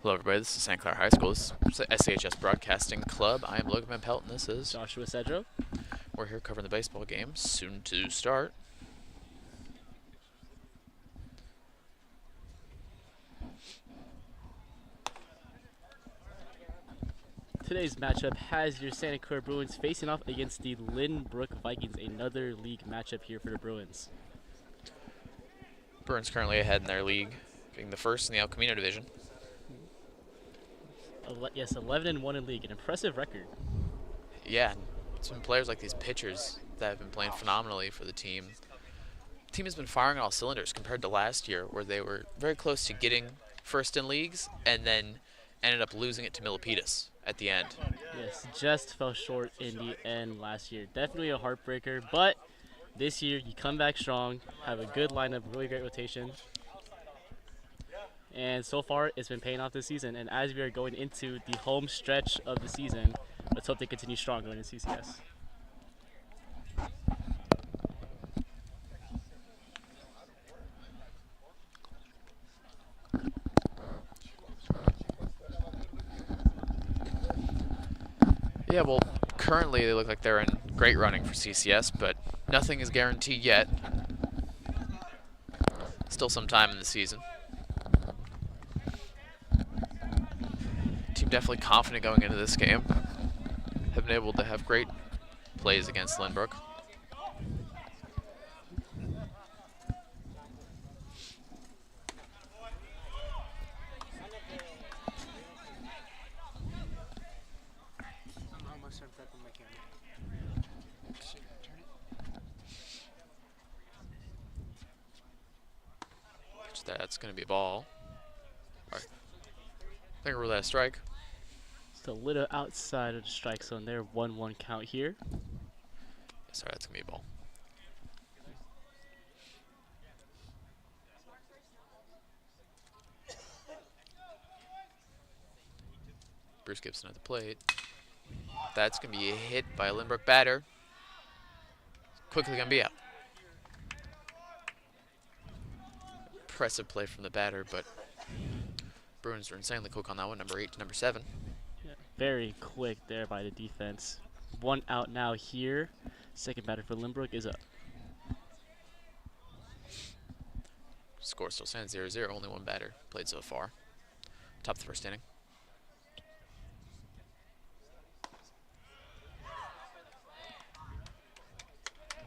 Hello, everybody. This is St. Clara High School. This is the SCHS Broadcasting Club. I am Logan Van Pelt, and this is Joshua Cedro. we're here covering the baseball game, soon to start. Today's matchup has your Santa Clara Bruins facing off against the Lynbook Vikings, another league matchup here for the Bruins. Bruins currently ahead in their league, being the first in the El Camino division. Yes, 11-1 in league, an impressive record. Yeah, and some players like these pitchers that have been playing phenomenally for the team. The team has been firing on all cylinders compared to last year, where they were very close to getting first in leagues and then ended up losing it to Milpitas at the end. Yes, just fell short in the end last year. Definitely a heartbreaker, but this year you come back strong, have a good lineup, really great rotation. And so far, it's been paying off this season. And as we are going into the home stretch of the season, let's hope they continue strong going into CCS. Yeah, well, currently they look like they're in great running for CCS, but nothing is guaranteed yet. Still some time in the season. Team definitely confident going into this game. Have been able to have great plays against Lynbrook. That's going to be a ball. All right. I think we're that strike. Just a little outside of the strike zone there. 1-1 count here. Sorry, that's going to be a ball. Bruce Gibson at the plate. That's going to be a hit by a Lynbrook batter. Quickly going to be out. Impressive play from the batter, but Bruins are insanely quick on that one. Number 8 to number 7. Yeah, very quick there by the defense. 1 out now here. Second batter for Lynbrook is up. Score still stands 0-0. Only one batter played so far. Top of the first inning.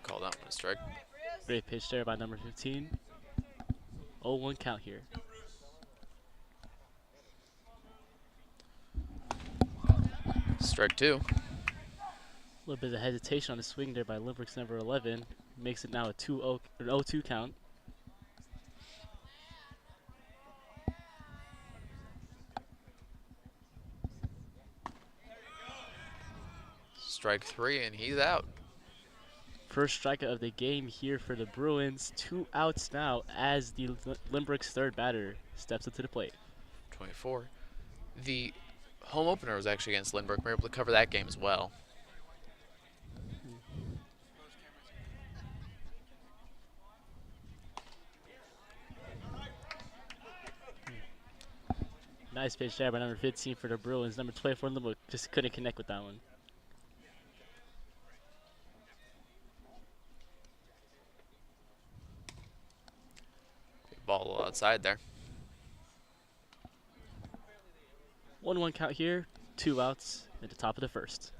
Call that one a strike. Great pitch there by number 15. 0-1 count here. Strike 2. A little bit of hesitation on the swing there by Lynbrook's number 11. Makes it now a 2-0 or 0-2 count. Strike 3, and he's out. First strikeout of the game here for the Bruins. 2 outs now as the Lynbrook's third batter steps up to the plate. 24. The home opener was actually against Lynbrook. We were able to cover that game as well. Nice pitch there by number 15 for the Bruins. Number 24 Lynbrook just couldn't connect with that one. Ball a little outside there. 1-1 count here. 2 outs at the top of the first.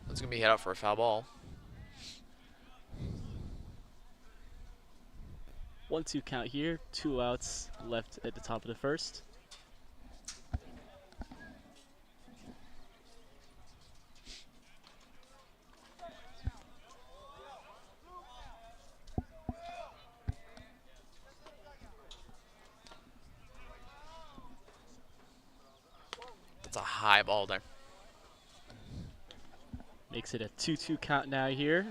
It's going to be hit out for a foul ball. 1-2 count here. 2 outs left at the top of the first. That's a high ball there. Makes it a 2-2 count now here.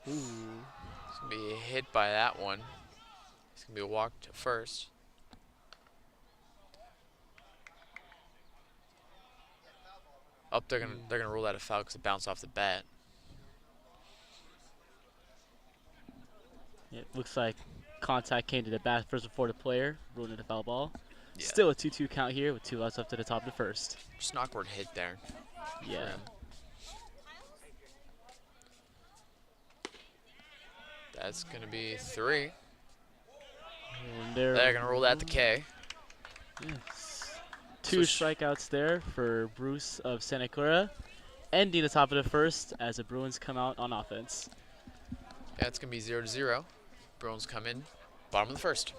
Ooh. Going to be hit by that one. He's going to be walked to first. Up, they're gonna rule that a foul because it bounced off the bat. It looks like contact came to the bat first before the player, ruling it a foul ball. Yeah. Still a 2-2 count here with 2 outs up to the top of the first. Just an awkward hit there. Yeah. That's gonna be 3. And They're gonna rule that the K. Yes. 2 strikeouts there for Bruce of Santa Clara, ending the top of the first as the Bruins come out on offense. Yeah, it's gonna be 0-0. Bruins come in, bottom of the first.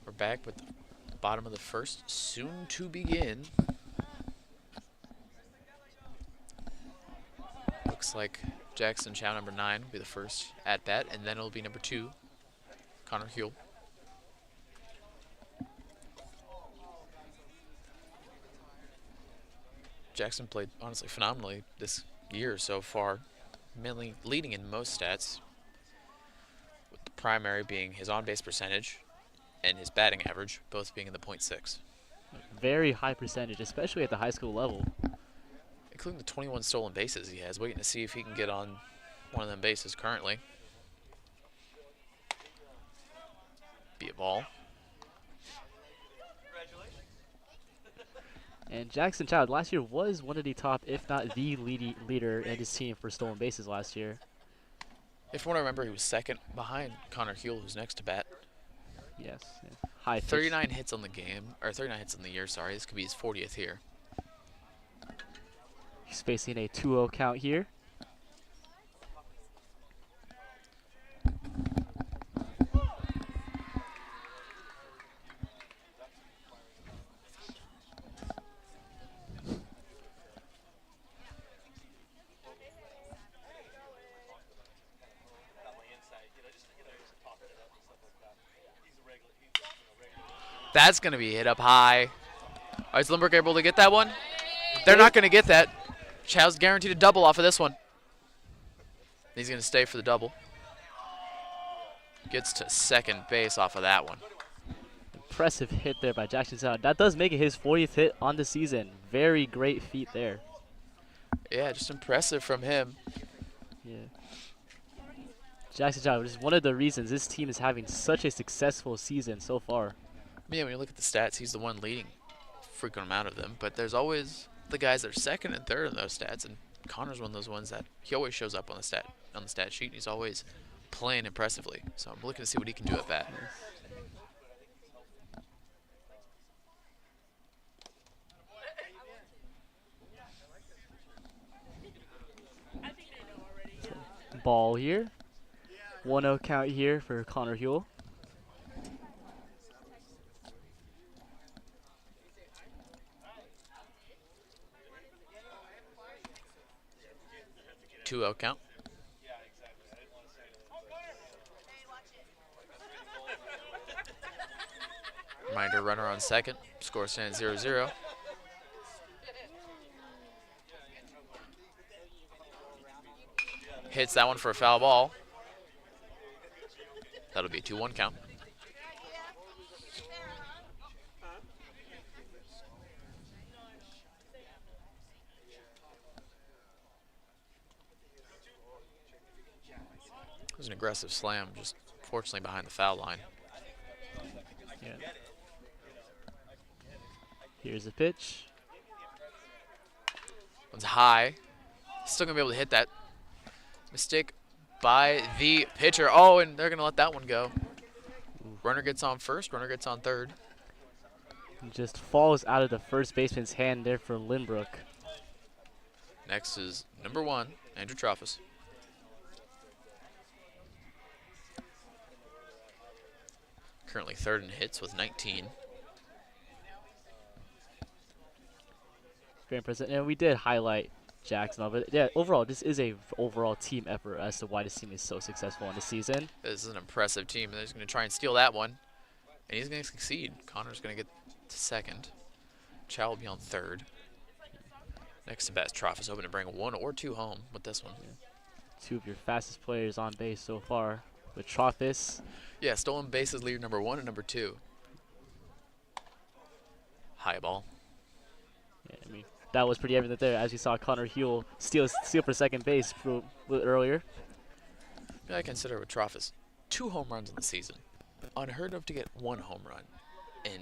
We're back with the bottom of the first, soon to begin. Looks like Jackson Chow, number 9, will be the first at bat, and then it'll be number 2, Connor Huell. Jackson played honestly phenomenally this year so far, mainly leading in most stats, with the primary being his on-base percentage and his batting average, both being in the .6. Very high percentage, especially at the high school level. Including the 21 stolen bases he has. Waiting to see if he can get on one of them bases currently. Be a ball. And Jackson Child last year was one of the top, if not the leader in his team for stolen bases last year. If I remember, he was second behind Connor Huell, who's next to bat. Yes. Yeah. High 39 hits on the game, or 39 hits on the year, sorry. This could be his 40th here. He's facing a 2-0 count here. That's going to be hit up high. All right, is Lynbook able to get that one? They're not going to get that. Chow's guaranteed a double off of this one. He's going to stay for the double. Gets to second base off of that one. Impressive hit there by Jackson Child. That does make it his 40th hit on the season. Very great feat there. Yeah, just impressive from him. Yeah. Jackson Child is one of the reasons this team is having such a successful season so far. Yeah, when you look at the stats, he's the one leading a frequent amount of them. But there's always the guys that are second and third in those stats, and Connor's one of those ones that he always shows up on the stat sheet, and he's always playing impressively. So I'm looking to see what he can do at bat. Ball here. 1-0 count here for Connor Huel. Two out count. Reminder, runner on second. Score stands 0-0. Hits that one for a foul ball. That'll be a 2-1 count. It was an aggressive slam, just fortunately behind the foul line. Yeah. Here's the pitch. One's high. Still going to be able to hit that. Mistake by the pitcher. Oh, and they're going to let that one go. Runner gets on first, runner gets on third. Just falls out of the first baseman's hand there for Lynbook. Next is number 1, Andrew Troffus. Currently third in hits with 19. Very impressive. And we did highlight Jackson, but yeah, overall, this is a overall team effort as to why this team is so successful in the season. This is an impressive team. They're just going to try and steal that one. And he's going to succeed. Connor's going to get to second. Chow will be on third. Next to bat is Troffus, hoping to bring 1 or 2 home with this one. Two of your fastest players on base so far with Troffus. Yeah, stolen bases lead number 1 and number 2. High ball. Yeah, I mean, that was pretty evident there as you saw Connor Huel steal for second base a little earlier. I consider with Troffus 2 home runs in the season. Unheard of to get 1 home run in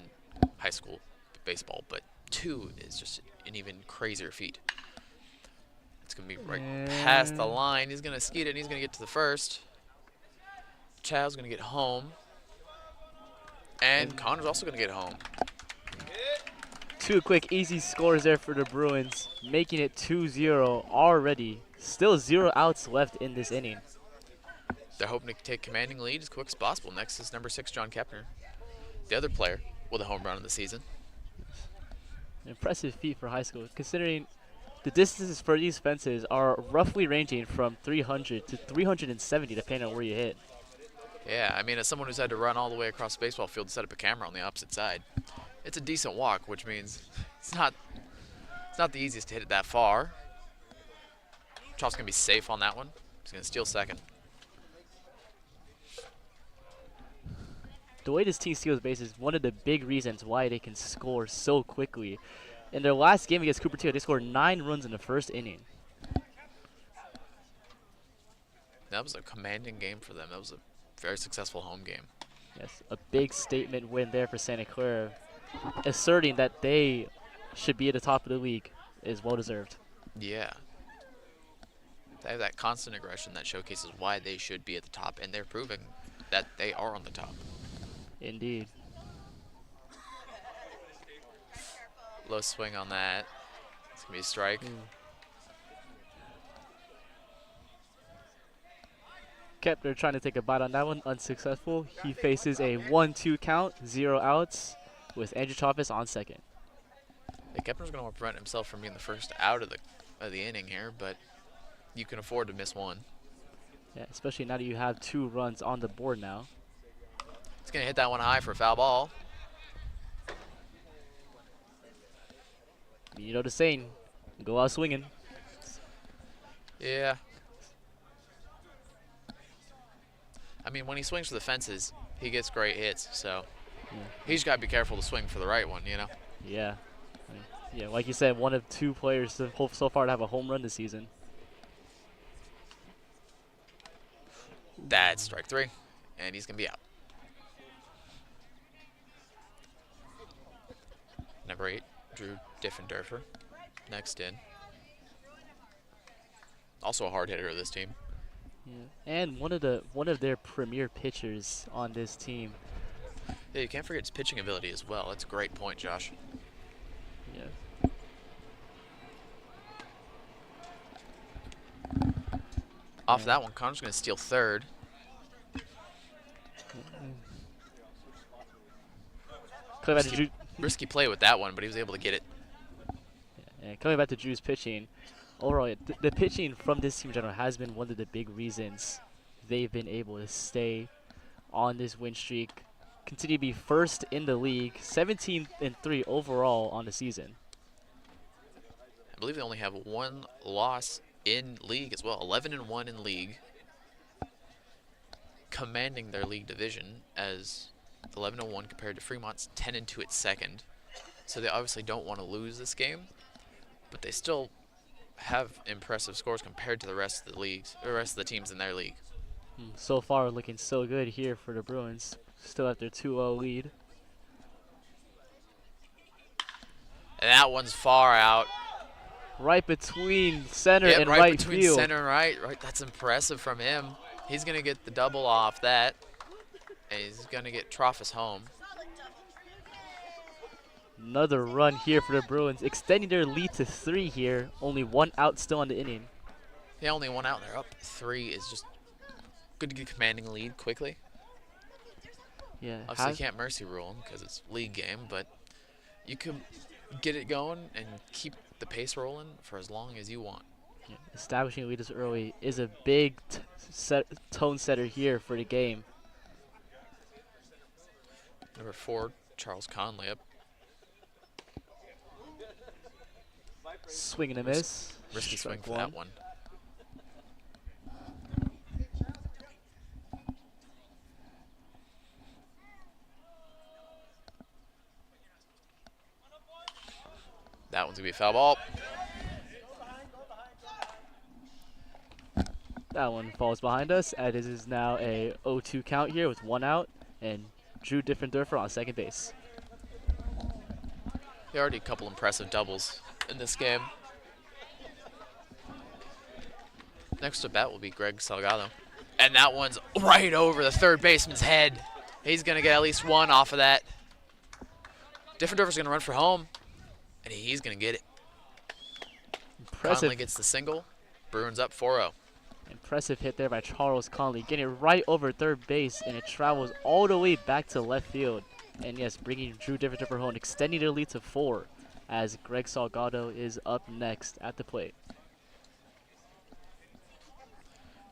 high school baseball, but 2 is just an even crazier feat. It's going to be right past the line. He's going to skeet it, and he's going to get to the first. Chow's going to get home. And Connor's also going to get home. 2 quick, easy scores there for the Bruins, making it 2-0 already. Still 0 outs left in this inning. They're hoping to take commanding lead as quick as possible. Next is number 6, John Kepner, the other player with a home run in the season. An impressive feat for high school, considering the distances for these fences are roughly ranging from 300 to 370, depending on where you hit. Yeah, I mean, as someone who's had to run all the way across the baseball field to set up a camera on the opposite side, it's a decent walk, which means it's not the easiest to hit it that far. Chop's going to be safe on that one. He's going to steal second. The way this team steals bases is one of the big reasons why they can score so quickly. In their last game against Cupertino, they scored 9 runs in the first inning. That was a commanding game for them. That was a very successful home game. Yes, a big statement win there for Santa Clara, asserting that they should be at the top of the league is well deserved. Yeah. They have that constant aggression that showcases why they should be at the top, and they're proving that they are on the top. Indeed. Low swing on that. It's going to be a strike. Kepner trying to take a bite on that one, unsuccessful. He faces a 1-2 count, 0 outs, with Andrew Troffus on second. Yeah, Kepner's going to want to prevent himself from being the first out of the inning here, but you can afford to miss one. Yeah, especially now that you have 2 runs on the board now. He's going to hit that one high for a foul ball. You know the saying, go out swinging. Yeah. I mean, when he swings for the fences, he gets great hits, so he's got to be careful to swing for the right one, you know? Yeah. Yeah, like you said, one of 2 players so far to have a home run this season. That's strike 3, and he's going to be out. Number 8, Drew Diffenderfer, next in. Also a hard hitter of this team. Yeah. And one of their premier pitchers on this team. Yeah, you can't forget his pitching ability as well. That's a great point, Josh. Yeah. Off that one, Connor's going to steal third. Coming back to Drew, Risky play with that one, but he was able to get it. and coming back to Drew's pitching, overall, the pitching from this team in general has been one of the big reasons they've been able to stay on this win streak, continue to be first in the league, 17-3 overall on the season. I believe they only have one loss in league as well, 11-1 in league, commanding their league division as 11-1 compared to Fremont's 10-2 at second. So they obviously don't want to lose this game, but they still have impressive scores compared to the rest of the leagues, or the rest of the teams in their league. So far, looking so good here for the Bruins. Still at their 2-0 lead. And that one's far out. Right between center Yep, and right right between field. center and right. That's impressive from him. He's going to get the double off that. And he's going to get Trophus home. Another run here for the Bruins, extending their lead to 3 here. Only 1 out still on the inning. Yeah, only 1 out. They're up 3 is just good to get commanding lead quickly. Yeah, Obviously, you can't mercy rule them because it's league game, but you can get it going and keep the pace rolling for as long as you want. establishing a lead this early is a big tone setter here for the game. Number 4, Charles Conley up. Swing and a miss. Risky swing Strike for that one. That one's going to be a foul ball. That one falls behind us, and it is now a 0-2 count here with 1 out, and Drew Differendorfer on second base. There are already a couple impressive doubles in this game. Next to bat will be Greg Salgado. And that one's right over the third baseman's head. He's going to get at least 1 off of that. Differendorfer's going to run for home, and he's going to get it. Impressive. Conley gets the single. Bruins up 4-0. Impressive hit there by Charles Conley, getting it right over third base, and it travels all the way back to left field. And yes, bringing Drew Differendorfer home, extending their lead to 4, as Greg Salgado is up next at the plate.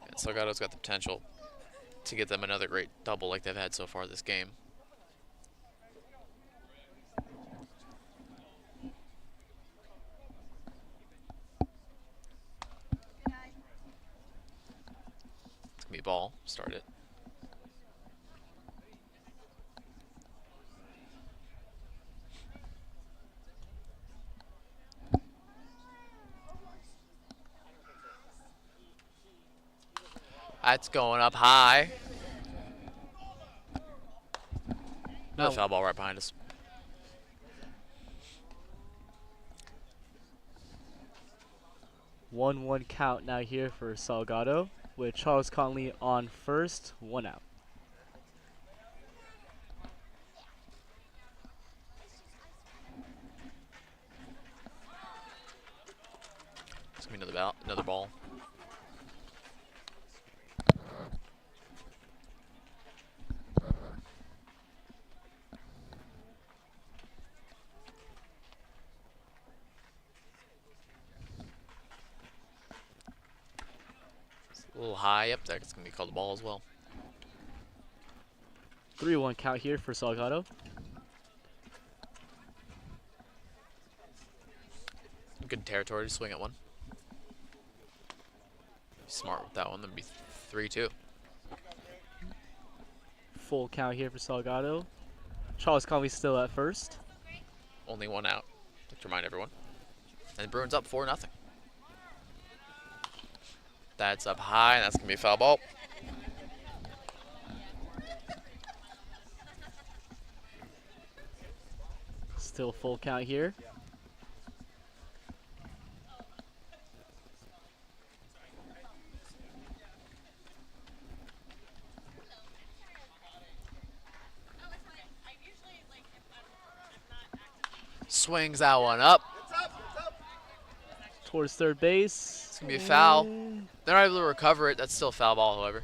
And Salgado's got the potential to get them another great double like they've had so far this game. It's going to be a ball. Start it. That's going up high. Another foul ball right behind us. One count now here for Salgado, with Charles Conley on first, 1 out. It's going to be another ball. A little high up there. It's going to be called a ball as well. 3-1 count here for Salgado. Good territory to swing at one. Smart with that one. That'd be 3-2. Full count here for Salgado. Charles Conley still at first. Only 1 out. Just to remind everyone. And the Bruins up 4-0. That's up high, and that's going to be a foul ball. Still full count here. Swings that one up. Towards third base. It's It's going to be a foul. They're not able to recover it. That's still a foul ball, however.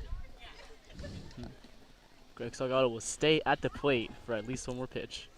Greg Salgado will stay at the plate for at least one more pitch.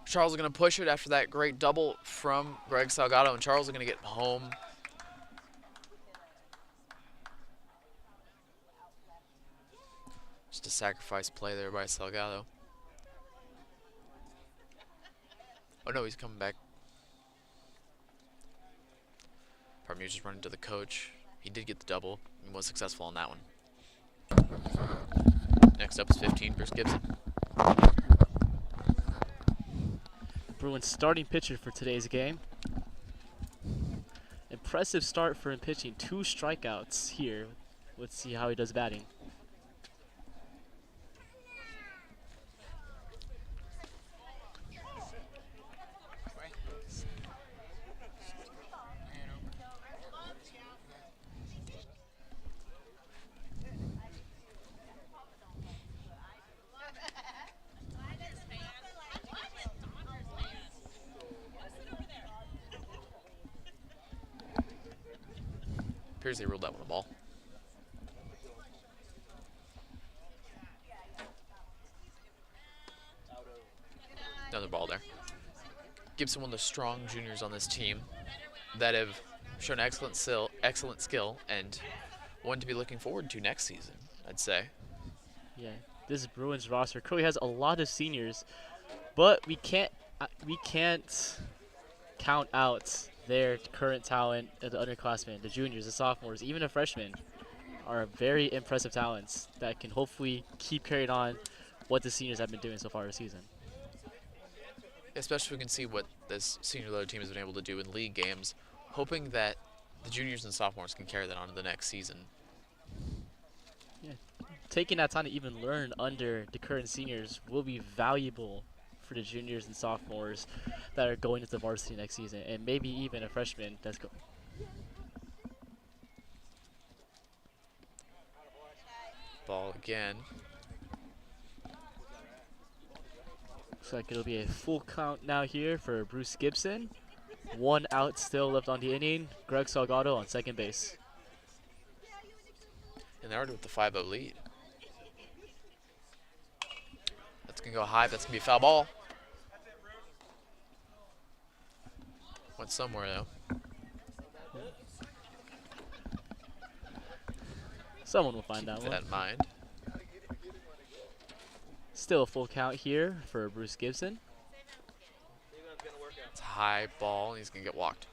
Charles is going to push it after that great double from Greg Salgado, and Charles is going to get home. Just a sacrifice play there by Salgado. Oh no, he's coming back. Pardon me, he was just running to the coach. He did get the double and was successful on that one. Next up is 15, Bruce Gibson. Bruins starting pitcher for today's game. Impressive start for him pitching. 2 strikeouts here. Let's see how he does batting. Appears they ruled that one a ball. Another ball there. Gibson, one of the strong juniors on this team that have shown excellent skill and one to be looking forward to next season, I'd say. Yeah, this Bruins roster currently has a lot of seniors, but we can't count out their current talent, the underclassmen, the juniors, the sophomores, even the freshmen are very impressive talents that can hopefully keep carrying on what the seniors have been doing so far this season. Especially if we can see what this senior-loaded team has been able to do in league games, hoping that the juniors and sophomores can carry that on to the next season. Yeah, taking that time to even learn under the current seniors will be valuable for the juniors and sophomores that are going into varsity next season, and maybe even a freshman that's going. Ball again. Looks like it'll be a full count now here for Bruce Gibson. 1 out still left on the inning. Greg Salgado on second base. And they're already with the 5-0 lead. That's going to go high. That's going to be a foul ball. Went somewhere, though. Someone will find Keep that one. that in mind. Still a full count here for Bruce Gibson. It's a high ball, and he's going to get walked.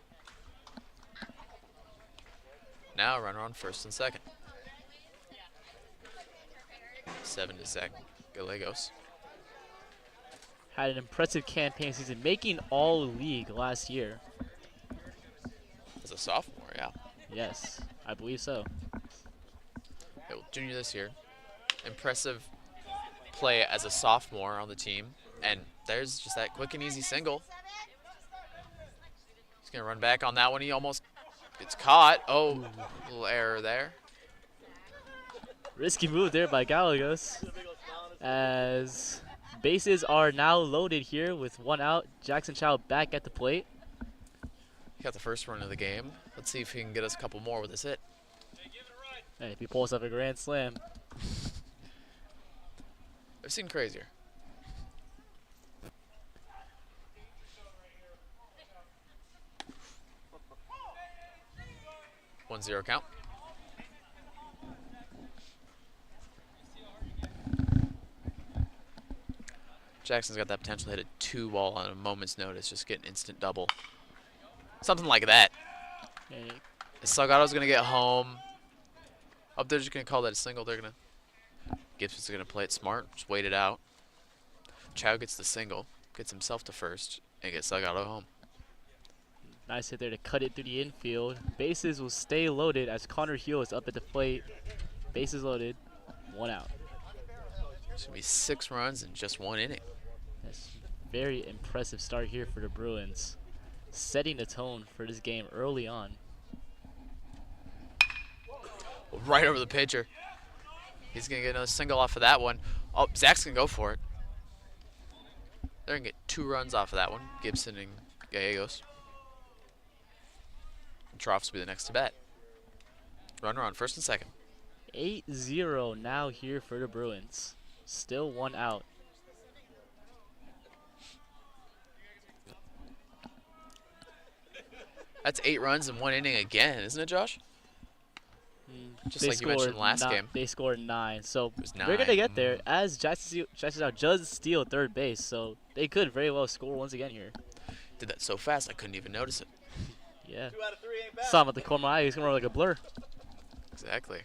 Now runner on first and second. 7 to Zach Gallegos. Had an impressive campaign season, making all league last year. As a sophomore, yeah. Yes, I believe so. Yeah, well, junior this year. Impressive play as a sophomore on the team. And there's just that quick and easy single. He's going to run back on that one. He almost gets caught. Oh, little error there. Risky move there by Gallegos. As bases are now loaded here with 1 out. Jackson Child back at the plate. He got the first run of the game. Let's see if he can get us a couple more with this hit. Hey, if he pulls off a grand slam. I've seen crazier. One zero count. Jackson's got that potential to hit a 2 ball on a moment's notice, just get an instant double. Something like that. Hey, Salgado's going to get home. Up they're just going to call that a single. They're going to. Gibson's going to play it smart, just wait it out. Chow gets the single, gets himself to first, and gets Salgado home. Nice hit there to cut it through the infield. Bases will stay loaded as Connor Hugh is up at the plate. Bases loaded, 1 out. It's going to be 6 runs in just 1 inning. That's very impressive start here for the Bruins, setting the tone for this game early on. Right over the pitcher. He's going to get another single off of that one. Oh, Zach's going to go for it. They're going to get 2 runs off of that one. Gibson and Gallegos. And Troffs will be the next to bat. Runner on first and second. 8-0 now here for the Bruins. Still 1 out. That's 8 runs in 1 inning again, isn't it, Josh? Just like you mentioned last game. They scored 9, so It they're gonna get there. As Jackson does steal third base, so they could very well score once again here. Did that so fast I couldn't even notice it. Yeah. Saw him at the corner of my eye. He's going like a blur. Exactly.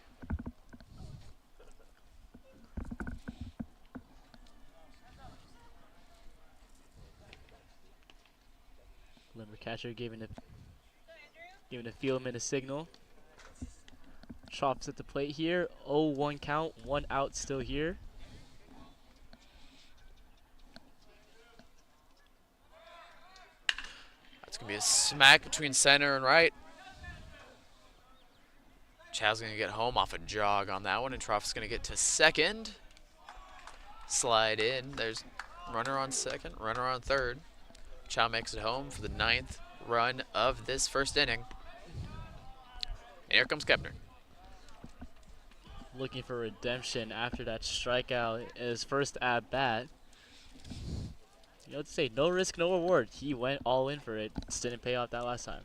Lynbook catcher giving the fieldman a signal. Chops at the plate here. 0-1 count, 1 out still here. That's going to be a smack between center and right. Chow's going to get home off a jog on that one, and Troff's going to get to second. Slide in. There's runner on second, runner on third. Chow makes it home for the 9th run of this first inning. And here comes Kepner. Looking for redemption after that strikeout in his first at bat. You know what to say, no risk, no reward. He went all in for it. Just didn't pay off that last time.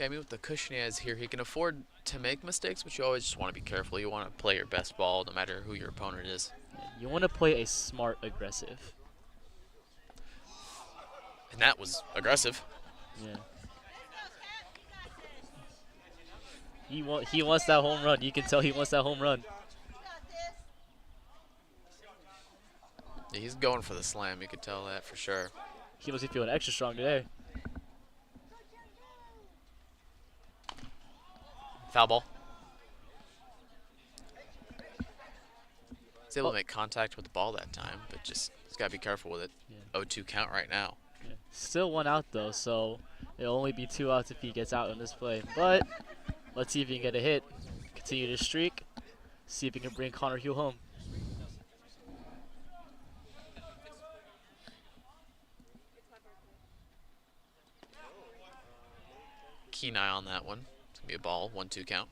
Yeah, I mean, with the cushion he has here, he can afford to make mistakes, but you always just want to be careful. You want to play your best ball no matter who your opponent is. You want to play a smart aggressive. And that was aggressive. Yeah. He wants that home run. You can tell he wants that home run. Yeah, he's going for the slam. You could tell that for sure. He must be feeling extra strong today. Foul ball. He's able to make contact with the ball that time, but just he's got to be careful with it. Yeah. 0-2 count right now. Yeah. Still 1 out though, so it'll only be 2 outs if he gets out on this play. But let's see if he can get a hit. Continue to streak. See if he can bring Connor Hugh home. Keen eye on that one. It's going to be a ball, 1-2 count.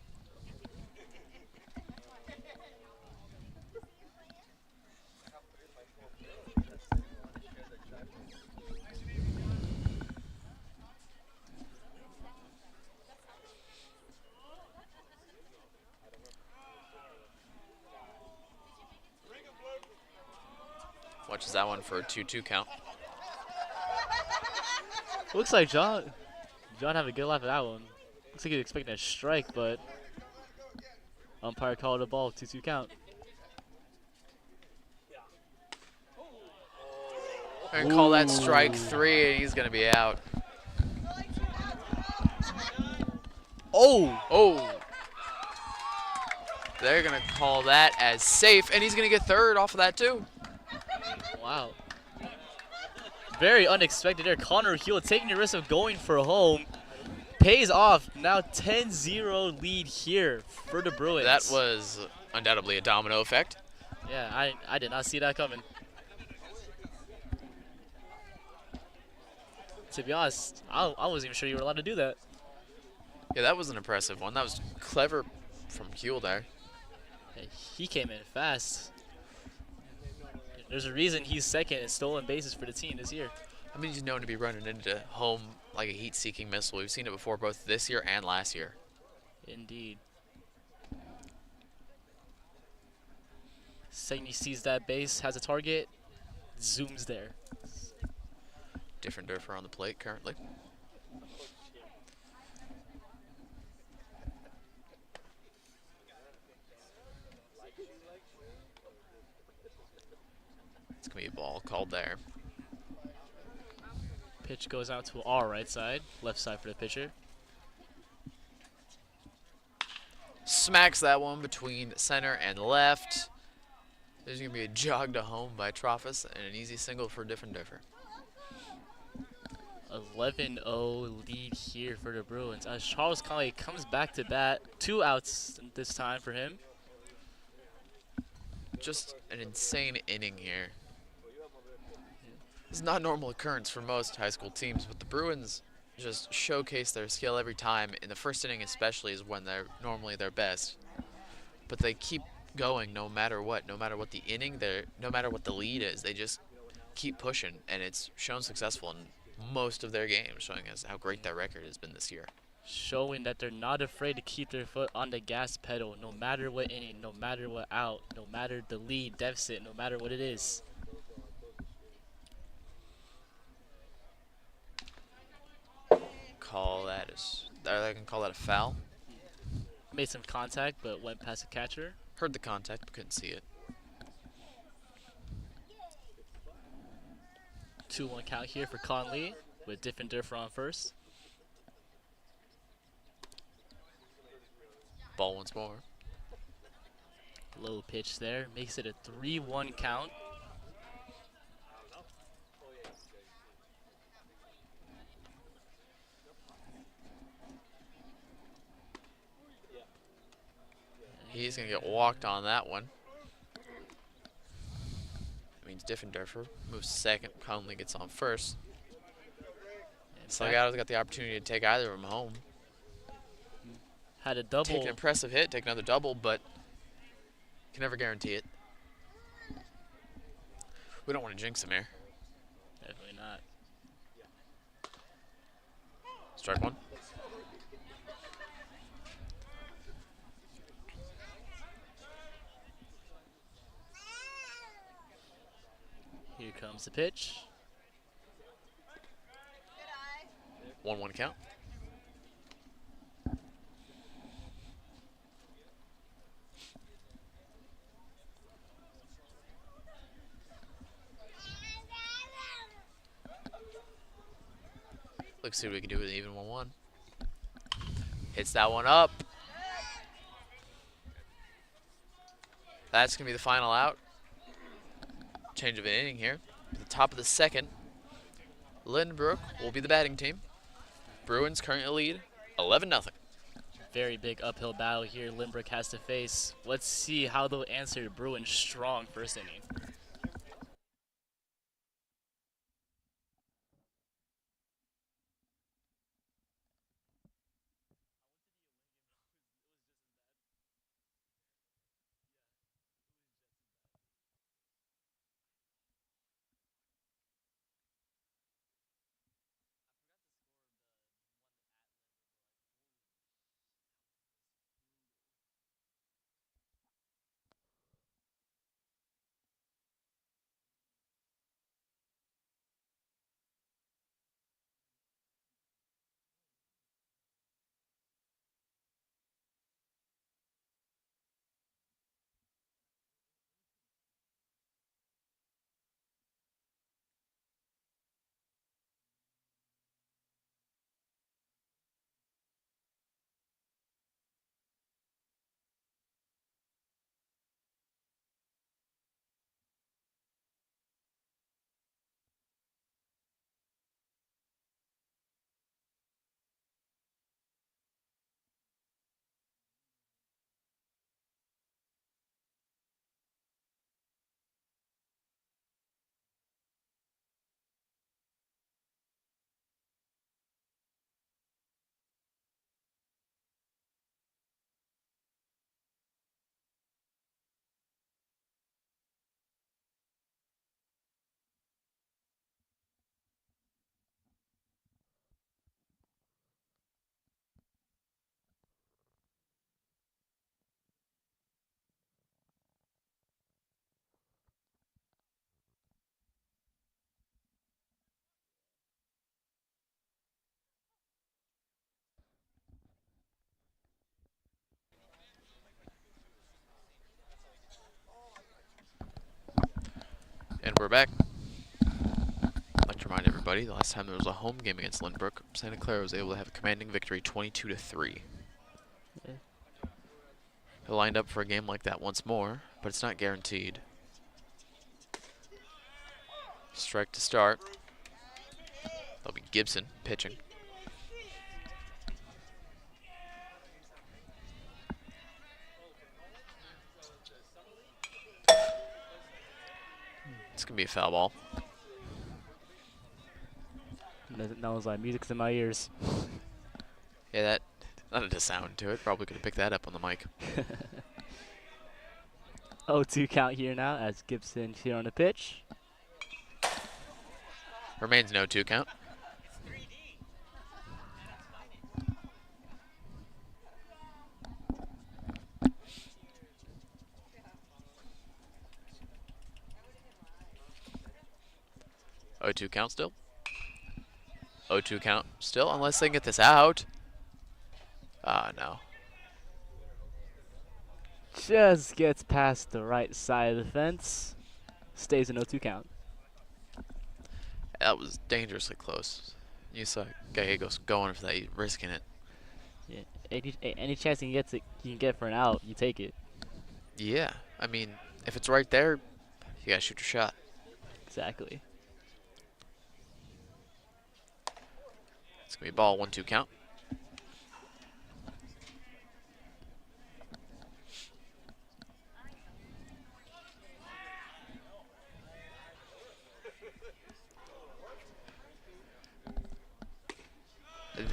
Watches that one for a 2-2 count. Looks like John have a good laugh at that one. Looks like he's expecting a strike, but umpire called a ball, 2-2 count. And call that strike 3, and he's going to be out. Oh! Oh! They're going to call that as safe, and he's going to get third off of that too. Wow. Very unexpected there. Connor Hugh taking the risk of going for home. Pays off. Now 10-0 lead here for the Bruins. That was undoubtedly a domino effect. Yeah, I did not see that coming. To be honest, I wasn't even sure you were allowed to do that. Yeah, that was an impressive one. That was clever from Huel there. Hey, he came in fast. There's a reason he's second in stolen bases for the team this year. I mean, he's known to be running into home like a heat-seeking missile. We've seen it before both this year and last year. Indeed. Second he sees that base, has a target, zooms there. Different Durfer on the plate currently. It's going to be a ball called there. Pitch goes out to our right side, left side for the pitcher. Smacks that one between center and left. There's going to be a jog to home by Trophus and an easy single for Diffin Differ. 11-0 lead here for the Bruins as Charles Conley comes back to bat. 2 outs this time for him. Just an insane inning here. This is not a normal occurrence for most high school teams, but the Bruins just showcase their skill every time. In the first inning especially is when they're normally their best. But they keep going no matter what. No matter what the inning, no matter what the lead is, they just keep pushing, and it's shown successful in most of their games, showing us how great their record has been this year. Showing that they're not afraid to keep their foot on the gas pedal no matter what inning, no matter what out, no matter the lead, deficit, no matter what it is. They can call that a foul. Made some contact but went past the catcher. Heard the contact but couldn't see it. 2-1 count here for Conley with Diffin Differ on first. Ball once more. Low pitch there, makes it a 3-1 count. He's going to get walked on that one. That means Diffin Differ moves second. Conley gets on first. Salgado's got the opportunity to take either of them home. Had a double. Take an impressive hit, take another double, but can never guarantee it. We don't want to jinx him here. Definitely not. Strike one. Here comes the pitch. 1-1 count. Let's see what we can do with an even 1-1. Hits that one up. That's going to be the final out. Change of an inning here. At the top of the second, Lynbook will be the batting team. Bruins currently lead 11-0. Very big uphill battle here Lynbook has to face. Let's see how they'll answer Bruins' strong first inning. And we're back. I'd like to To remind everybody, the last time there was a home game against Lynbook, Santa Clara was able to have a commanding victory 22-3. Yeah. They're lined up for a game like that once more, but it's not guaranteed. Strike to start. That'll be Gibson pitching. It's going to be a foul ball. That was like music's in my ears. Yeah, that had a sound to it. Probably could have picked that up on the mic. 0-2 count here now as Gibson here on the pitch. Remains no 2 count. Oh, 2 count still. 0-2 count still, unless they can get this out. Ah, no. Just gets past the right side of the fence. Stays in 0-2 count. That was dangerously close. You saw Gallegos going for that, he's risking it. Yeah. Any chance you can get for an out, you take it. Yeah, I mean, if it's right there, you gotta shoot your shot. Exactly. It's gonna be ball 1-2 count.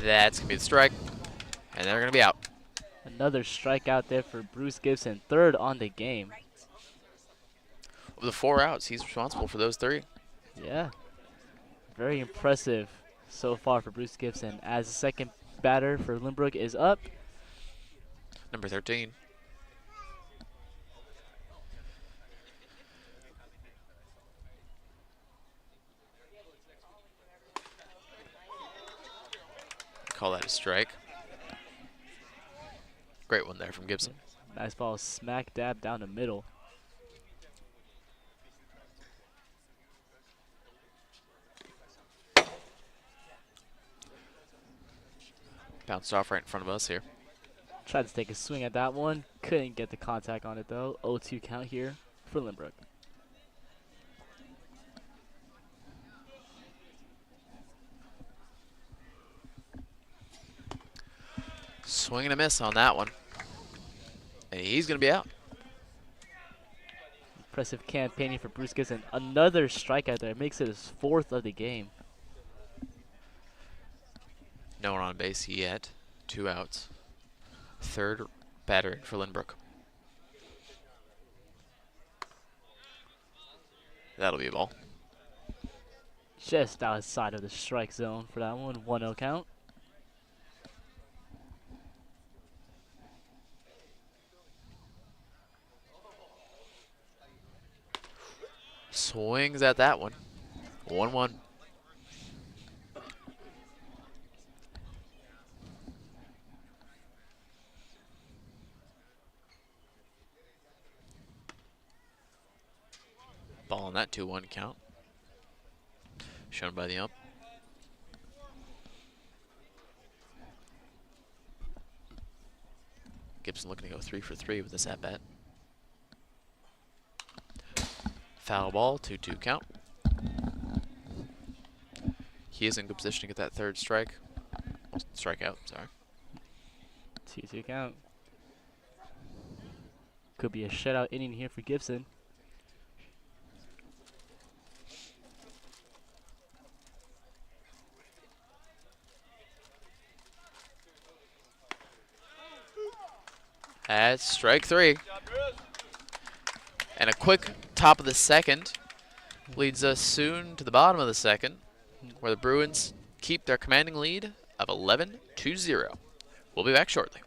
That's gonna be the strike, and they're gonna be out. Another strikeout there for Bruce Gibson, third on the game. Of the 4 outs, he's responsible for those 3. Yeah. Very impressive so far for Bruce Gibson as the second batter for Lynbook is up. Number 13. Call that a strike. Great one there from Gibson. Nice ball smack dab down the middle. Bounced off right in front of us here. Tried to take a swing at that one. Couldn't get the contact on it though. 0-2 count here for Lynbook. Swing and a miss on that one. And he's going to be out. Impressive campaigning for Bruce Gibson. Another strikeout there. Makes it his 4th of the game. No one on base yet. 2 outs. Third batter for Lynbook. That'll be a ball. Just outside of the strike zone for that one. 1-0 count. Swings at that one. 1-1. Ball on that 2-1 count. Shown by the ump. Gibson looking to go 3 for 3 with this at bat. Foul ball, 2-2 count. He is in good position to get that 3rd strike. Strikeout, sorry. 2-2 count. Could be a shutout inning here for Gibson. That's strike 3. And a quick top of the 2nd leads us soon to the bottom of the 2nd, where the Bruins keep their commanding lead of 11-0. We'll be back shortly.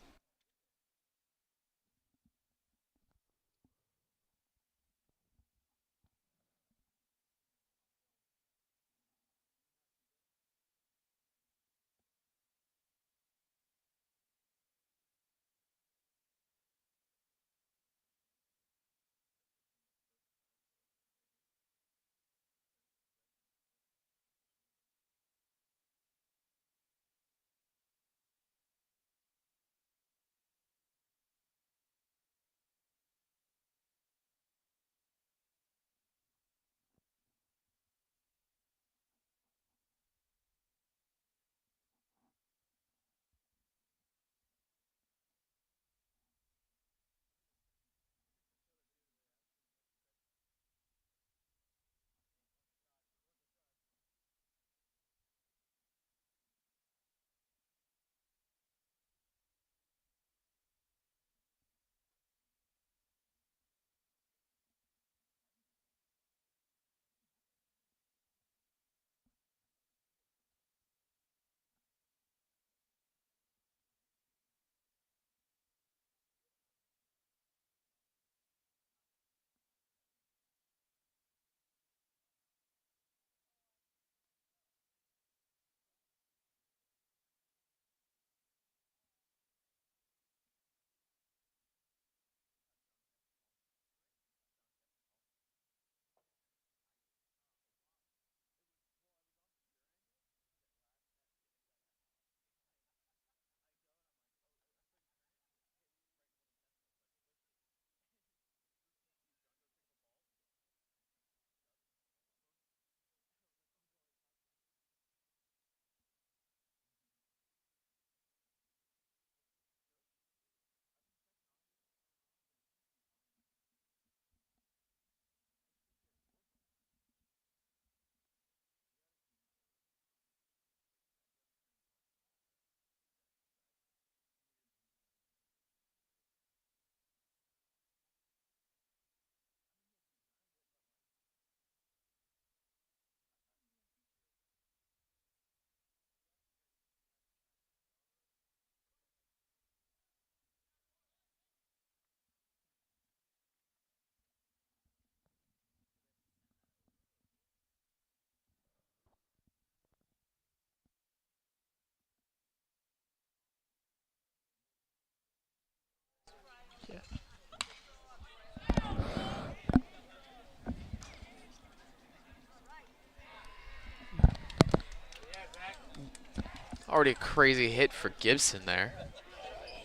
Already a crazy hit for Gibson there.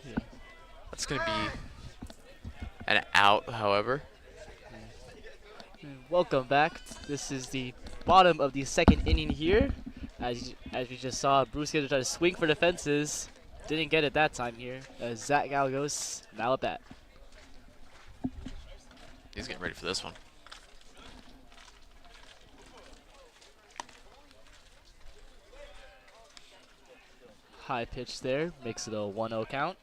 Yeah. That's going to be an out, however. Welcome back. This is the bottom of the second inning here. As we just saw, Bruce going to try to swing for the fences. Didn't get it that time here. As Zach Galgos now at bat. He's getting ready for this one. High pitch there. Makes it a 1-0 count.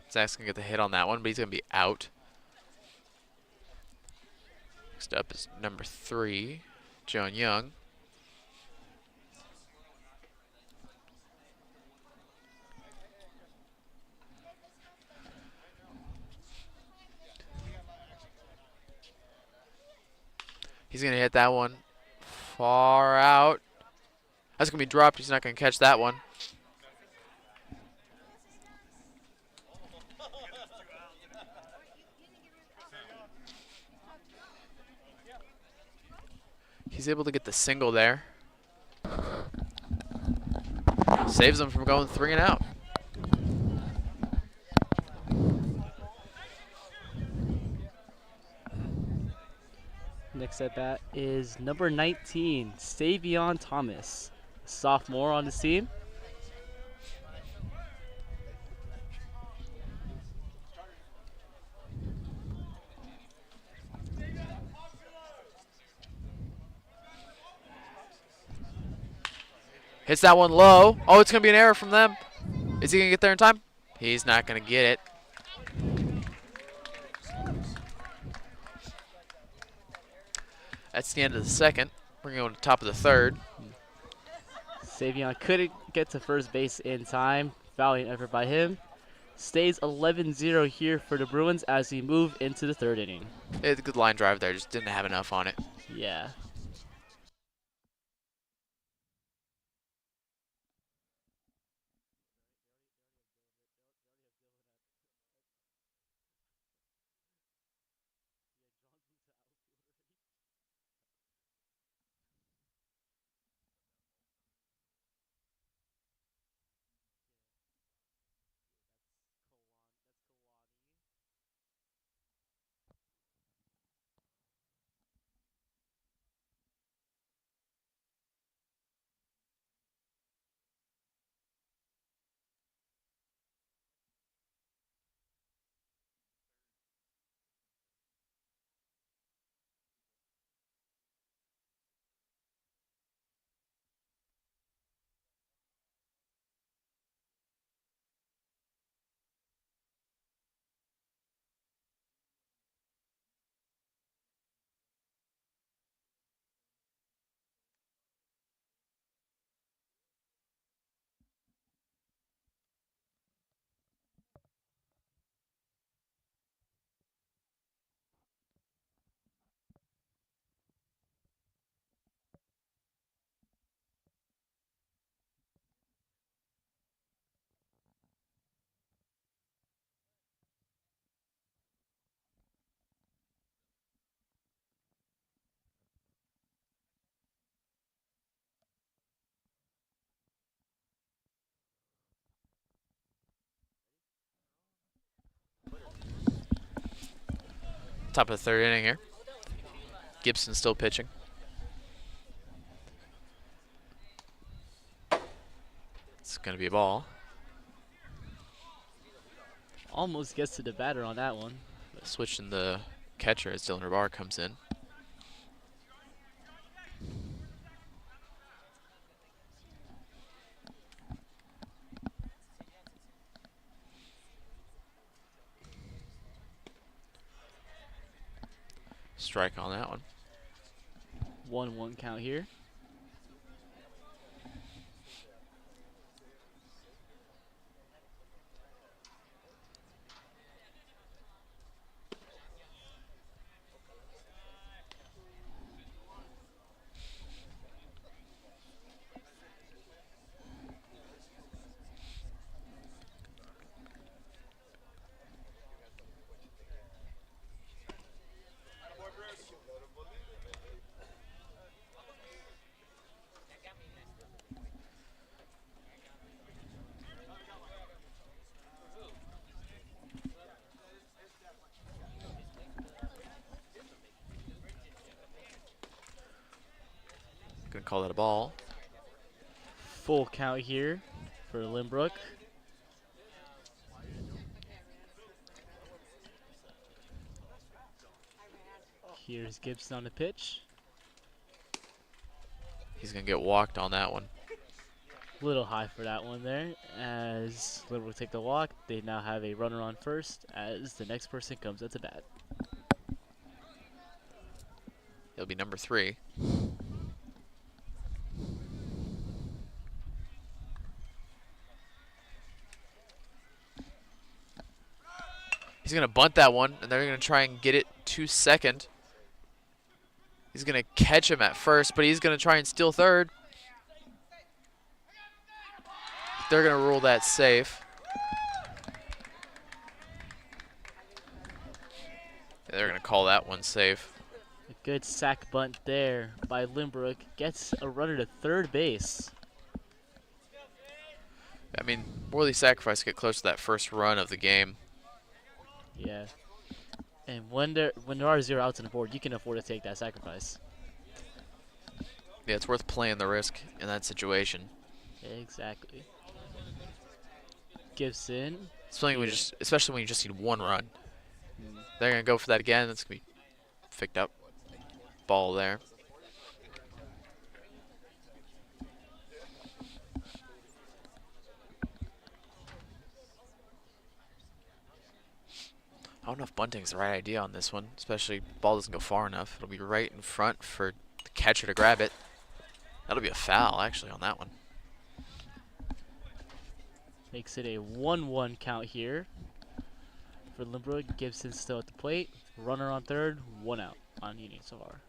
Zach's going to get the hit on that one, but he's going to be out. Next up is number 3, John Young. He's going to hit that one far out. That's going to be dropped. He's not going to catch that one. He's able to get the single there. Saves him from going 3 and out. Next at bat is number 19, Savion Thomas, sophomore on the team. Hits that one low. Oh, it's going to be an error from them. Is he going to get there in time? He's not going to get it. That's the end of the second. We're going to go to the top of the third. Savion couldn't get to first base in time. Valiant effort by him. Stays 11-0 here for the Bruins as we move into the third inning. It's a good line drive there. Just didn't have enough on it. Yeah. Top of the third inning here. Gibson still pitching. It's going to be a ball. Almost gets to the batter on that one. Switching the catcher as Dylan Rabar comes in. Strike on that one. 1-1 count here. call that a ball. Full count here for Lynbook. Here's Gibson on the pitch. He's going to get walked on that one. Little high for that one there. As Lynbook take the walk, they now have a runner on first as the next person comes up to bat. It'll be number 3. He's going to bunt that one, and they're going to try and get it to second. He's going to catch him at first, but he's going to try and steal third. They're going to rule that safe. They're going to call that one safe. A good sack bunt there by Lynbook. Gets a runner to third base. I mean, Worley sacrifice to get close to that first run of the game. Yeah. And when there are 0 outs on the board, you can afford to take that sacrifice. Yeah, it's worth playing the risk in that situation. Exactly. Gibson. Especially when you just need 1 run. They're going to go for that again. That's going to be picked up. Ball there. I don't know if bunting's the right idea on this one, especially ball doesn't go far enough. It'll be right in front for the catcher to grab it. That'll be a foul, actually, on that one. Makes it a 1-1 count here for Lynbook. Gibson still at the plate. Runner on third, 1 out on Union so far.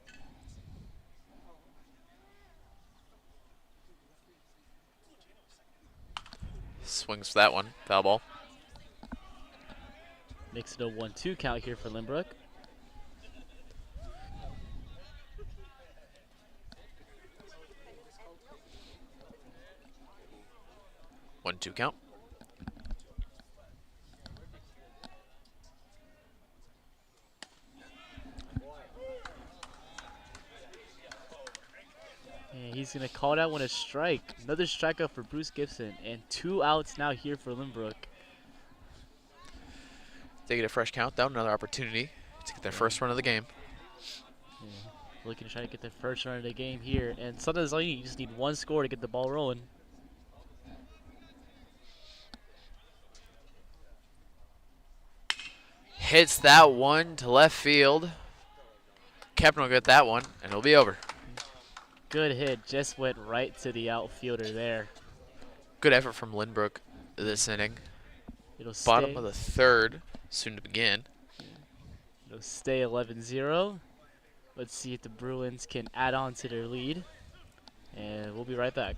Swings for that one. Foul ball. Makes it a 1-2 count here for Lynbook. One, 2 count. And he's going to call that one a strike. Another strikeout for Bruce Gibson. And 2 outs now here for Lynbook. They get a fresh count, though. Another opportunity to get their first run of the game. Yeah. Looking to try to get the first run of the game here. And sometimes all you need, you just need 1 score to get the ball rolling. Hits that one to left field. Captain will get that one, and it'll be over. Good hit. Just went right to the outfielder there. Good effort from Lynbook this inning. It'll Bottom stay, of the 3rd, soon to begin. it'll stay 11-0. Let's see if the Bruins can add on to their lead. And we'll be right back.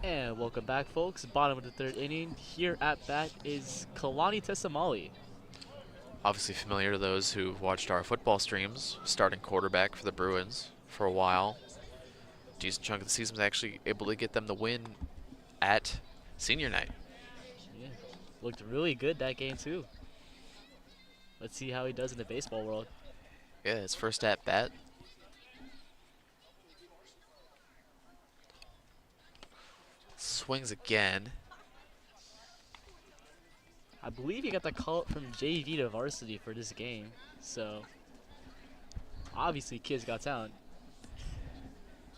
And welcome back, folks. Bottom of the third inning. Here at bat is Kalani Tessamali. Obviously familiar to those who've watched our football streams, starting quarterback for the Bruins for a while. Decent chunk of the season was actually able to get them the win at senior night. Yeah, looked really good that game too. Let's see how he does in the baseball world. Yeah, his first at bat. Swings again. I believe he got the call up from JV to varsity for this game, so obviously kid's got talent.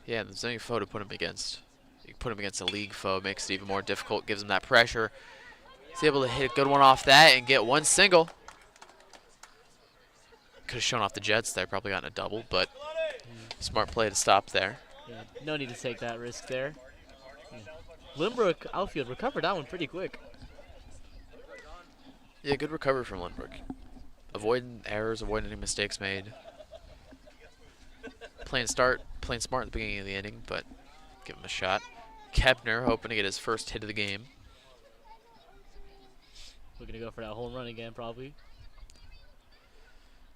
Yeah, there's any foe to put him against. You can put him against a league foe, makes it even more difficult, gives him that pressure. He's able to hit a good one off that and get one single. Could have shown off the Jets there, probably gotten a double, but smart play to stop there. Yeah, no need to take that risk there. Yeah. Lynbook outfield recovered that one pretty quick. Yeah, good recovery from Lynbook. Avoiding errors, avoiding any mistakes made. Playing smart at the beginning of the inning, but give him a shot. Kepner hoping to get his first hit of the game. We're going to go for that home run again, probably.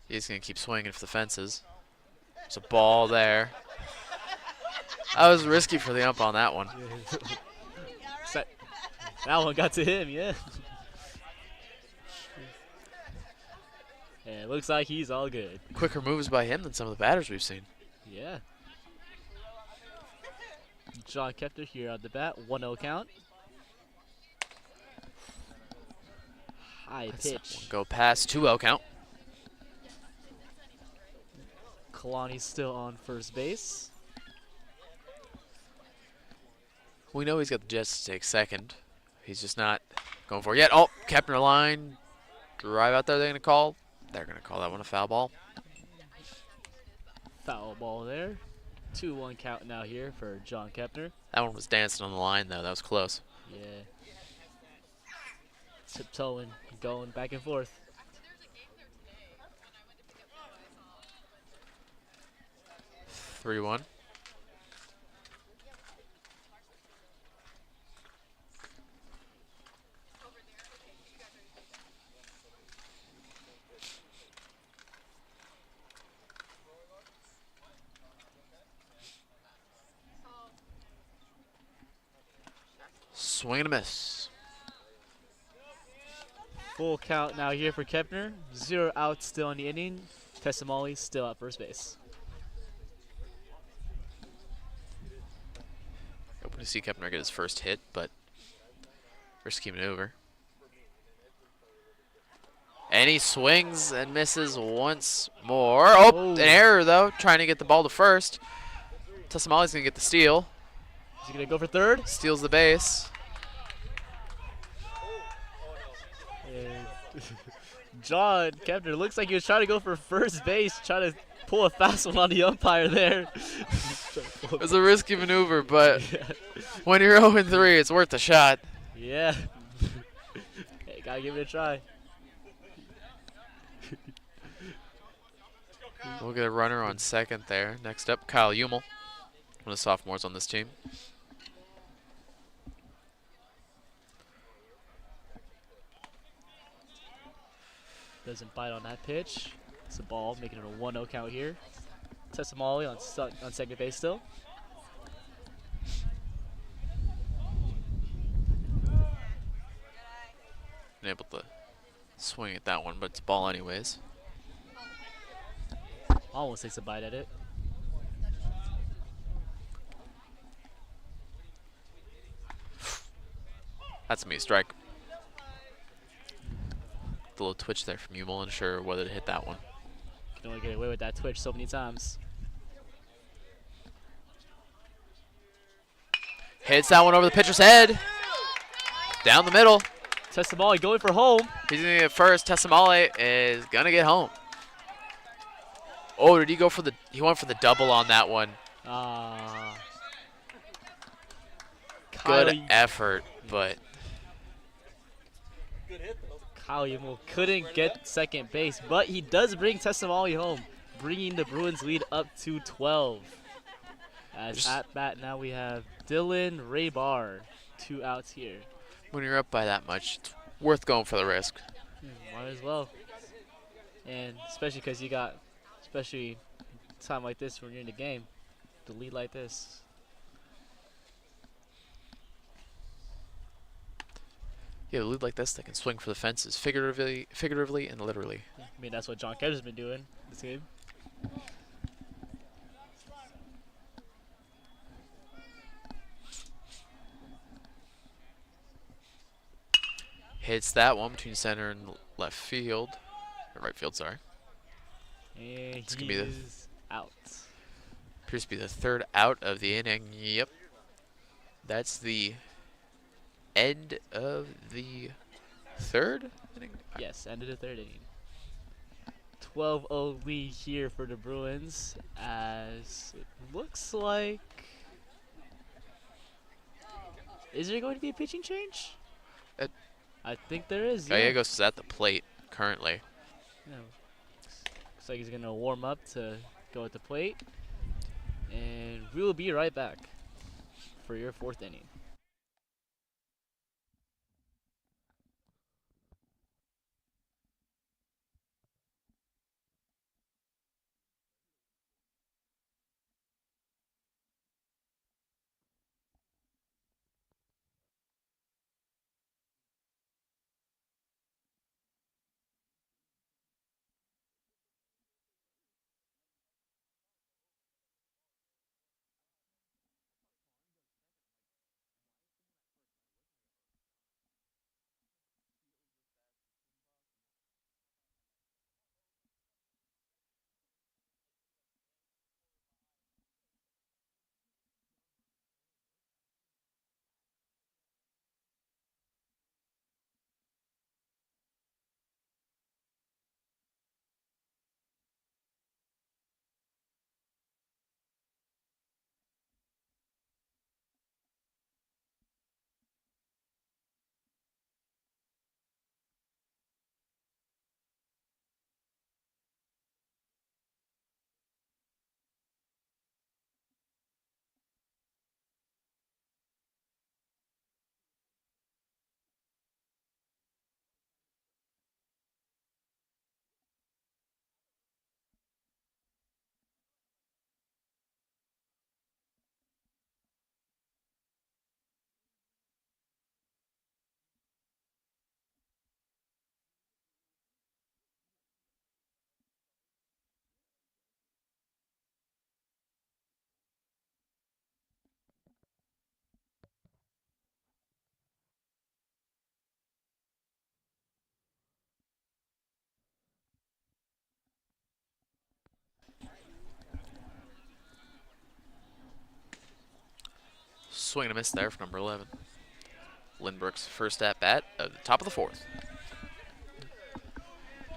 He's going to keep swinging for the fences. There's a ball there. That was risky for the ump on that one. That one got to him, yeah. And it looks like he's all good. Quicker moves by him than some of the batters we've seen. Yeah. John Kepner here at the bat, 1-0 count. High pitch. Go past 2-0 count. Kalani's still on first base. We know he's got the Jets to take second. He's just not going for it yet. Oh, Kepner line. Drive out there they're going to call. They're going to call that one a foul ball. Foul ball there. 2-1 count now here for John Kepner. That one was dancing on the line, though. That was close. Yeah. Tiptoeing, going back and forth. Three one. Swing and a miss. Full count now here for Kepner. 0 outs still in the inning. Tessamali still at first base. Hoping to see Kepner get his first hit, but risky maneuver. And he swings and misses once more. Oh, an error, though, trying to get the ball to first. Tessamali's going to get the steal. Is he going to go for third? Steals the base. And John Kepner looks like he was trying to go for first base, trying to pull a fast one on the umpire there. It was a risky maneuver, but when you're 0-3, it's worth a shot. Yeah. Hey, gotta give it a try. We'll get a runner on second there. Next up, Kyle Umel, one of the sophomores on this team. Doesn't bite on that pitch. It's a ball, making it a 1-0 count here. Tessamali on second base still. Been able to swing at that one, but it's a ball anyways. Almost takes a bite at it. That's me, strike. The little twitch there from Umel, unsure whether to hit that one. Can only get away with that twitch so many times. Hits that one over the pitcher's head. Down the middle. Tessamali going for home. He's going to get first. Tessamali is going to get home. Oh, did he go for the... He went for the double on that one. Good effort, but... Kyle Umel couldn't get second base, but he does bring Tessamali home, bringing the Bruins lead up to 12. As Just at bat now we have Dylan Raybar, 2 outs here. when you're up by that much, it's worth going for the risk. Might as well. And especially because you got, especially time like this when you're in the game, the lead like this. Yeah, a lead like this, they can swing for the fences, figuratively and literally. I mean, that's what John Ketter's been doing this game. Hits that one between center and left field, or right field, sorry. And It's he gonna be the is out. appears to be the third out of the inning. Yep, that's the end of the third inning. Yes, end of the third inning. 12-0 lead here for the Bruins, as it looks like. Is there going to be a pitching change? I think there is. Yeah. Gallegos is at the plate currently. Yeah. Looks like he's going to warm up to go at the plate. And we will be right back for your fourth inning. Swing and a miss there for number 11. Lynbook's first at bat of the top of the fourth.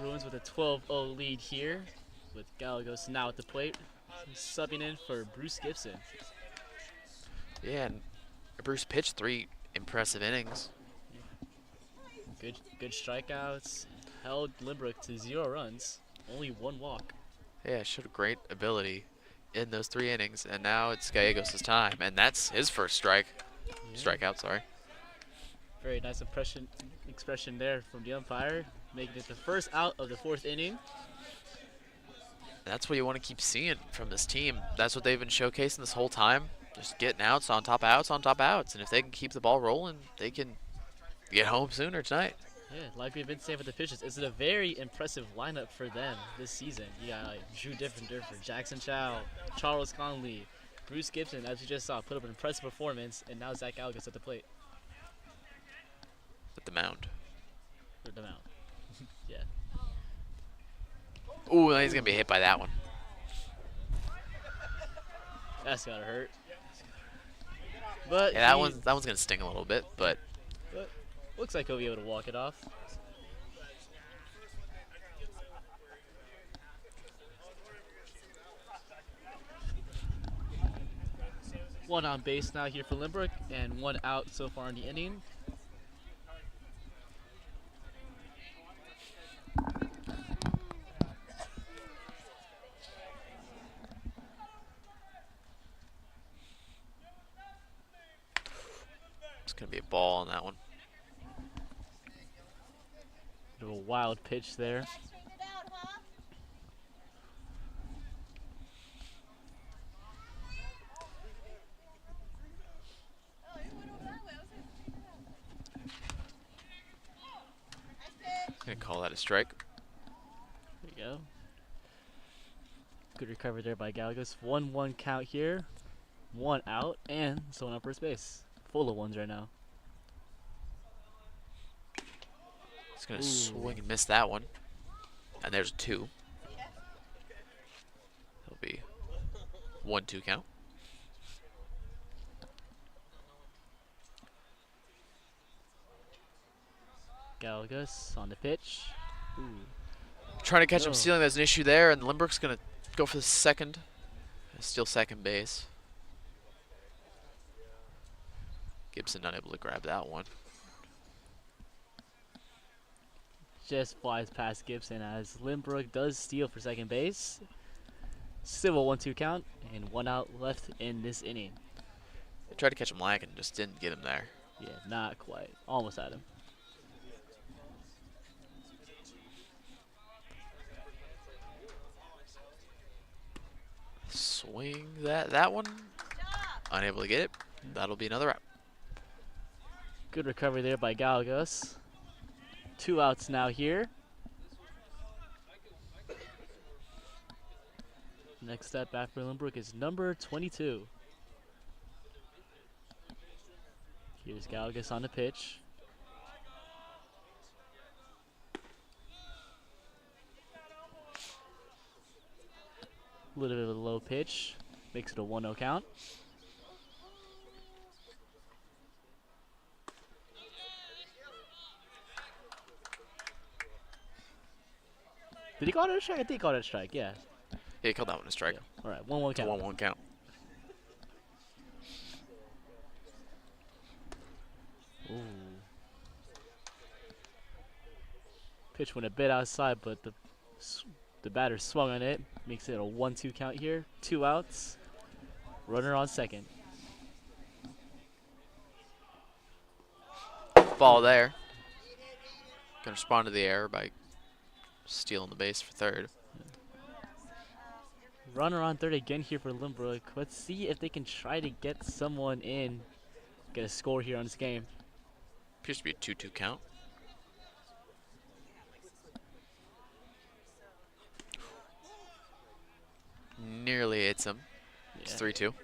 Bruins with a 12-0 lead here, with Gallegos now at the plate, subbing in for Bruce Gibson. Yeah, and Bruce pitched 3 impressive innings. Good strikeouts, held Lynbook to 0 runs, only 1 walk. Yeah, showed a great ability in those 3 innings, and now it's Gallegos' time, and that's his first strikeout, sorry. Very nice expression there from the umpire, making it the first out of the 4th inning. That's what you want to keep seeing from this team. That's what they've been showcasing this whole time. Just getting outs on top of outs on top of outs, and if they can keep the ball rolling, they can get home sooner tonight. Yeah, like we've been saying with the pitchers, it's a very impressive lineup for them this season. You got like Drew Different, Jackson Chow, Charles Conley, Bruce Gibson, as we just saw, put up an impressive performance, and now Zach Gallegos at the plate. At the mound. Or the mound. Yeah. Ooh, he's going to be hit by that one. That's gotta hurt. But Yeah, that one's going to sting a little bit, but looks like he'll be able to walk it off. One on base now here for Lynbook, and 1 out so far in the inning. going to be a ball on that one. Bit of a wild pitch there. Going to call that a strike. There you go. Good recovery there by Gallegos. 1-1 count here. 1 out, and someone on first base. Full of ones right now. He's going to Ooh. swing and miss that one. And there's a 2. It'll be 1-2 count. Gallegos on the pitch. Ooh. Trying to catch him No. stealing, there's an issue there, and Lynbook's going to go for the second. Steal second base. Gibson unable to grab that one. Just flies past Gibson as Lynbrook does steal for second base. Still a 1-2 count, and 1 out left in this inning. They tried to catch him lacking, just didn't get him there. Yeah, not quite. Almost had him. Swing that one. Unable to get it. That'll be another out. Good recovery there by Gallegos. 2 outs now here. Next step after Lynbrook is number 22. Here's Gallegos on the pitch. A little bit of a low pitch. Makes it a 1-0 count. Did he call it a strike? I think he called it a strike, yeah. Yeah, he called that one a strike. Yeah. Alright, 1-1 It's a count. 1-1 count. Ooh. Pitch went a bit outside, but the batter swung on it. Makes it a 1-2 count here. 2 outs. Runner on second. Ball there. Gonna respond to the error by stealing the base for third. Runner on third again here for Lynbrook. Let's see if they can try to get someone in. Get a score here on this game. Appears to be a 2-2 count. Nearly hits him. It's Yeah. 3-2.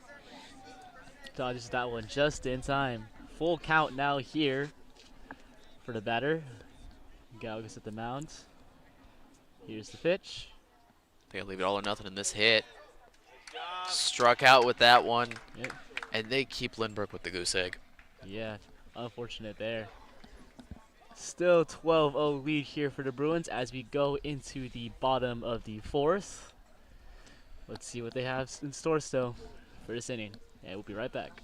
Dodges that one just in time. Full count now here for the batter. Gallegos at the mound. Here's the pitch. They'll leave it all or nothing in this hit. Struck out with that one. Yep. And they keep Lynbrook with the goose egg. Yeah, unfortunate there. Still 12-0 lead here for the Bruins as we go into the bottom of the 4th. Let's see what they have in store still for this inning. And we'll be right back.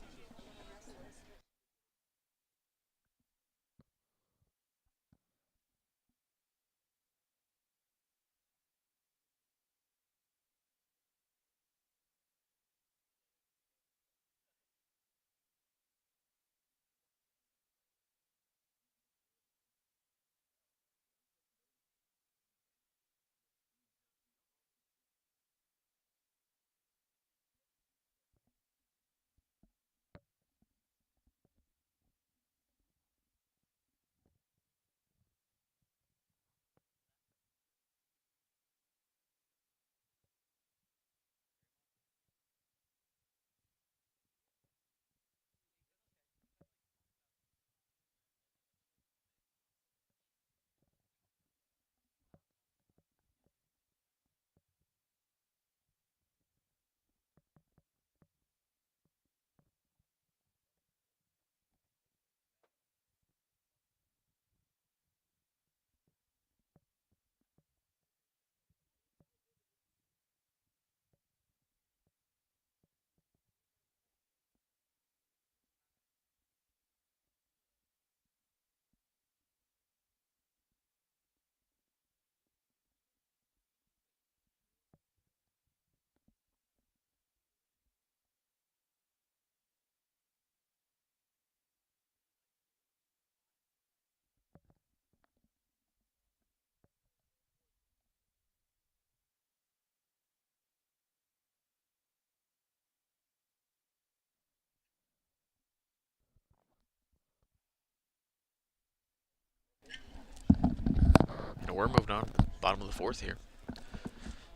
we're moving on to the bottom of the fourth here.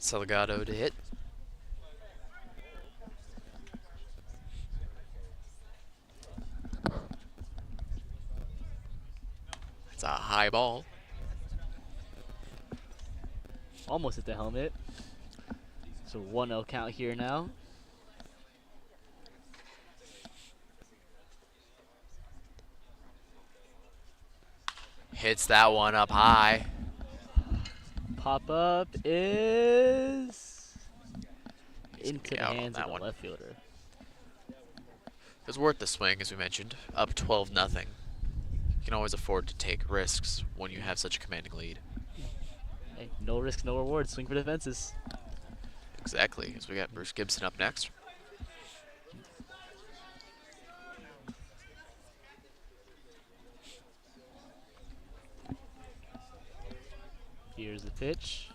Salgado to hit. It's a high ball. Almost hit the helmet. So 1-0 count here now. Hits that one up high. Pop up is into the out on hands of that the one. left fielder. It was worth the swing, as we mentioned. Up 12-0. You can always afford to take risks when you have such a commanding lead. Hey, no risk, no reward. Swing for the fences. Exactly, as we got Bruce Gibson up next. Here's the pitch.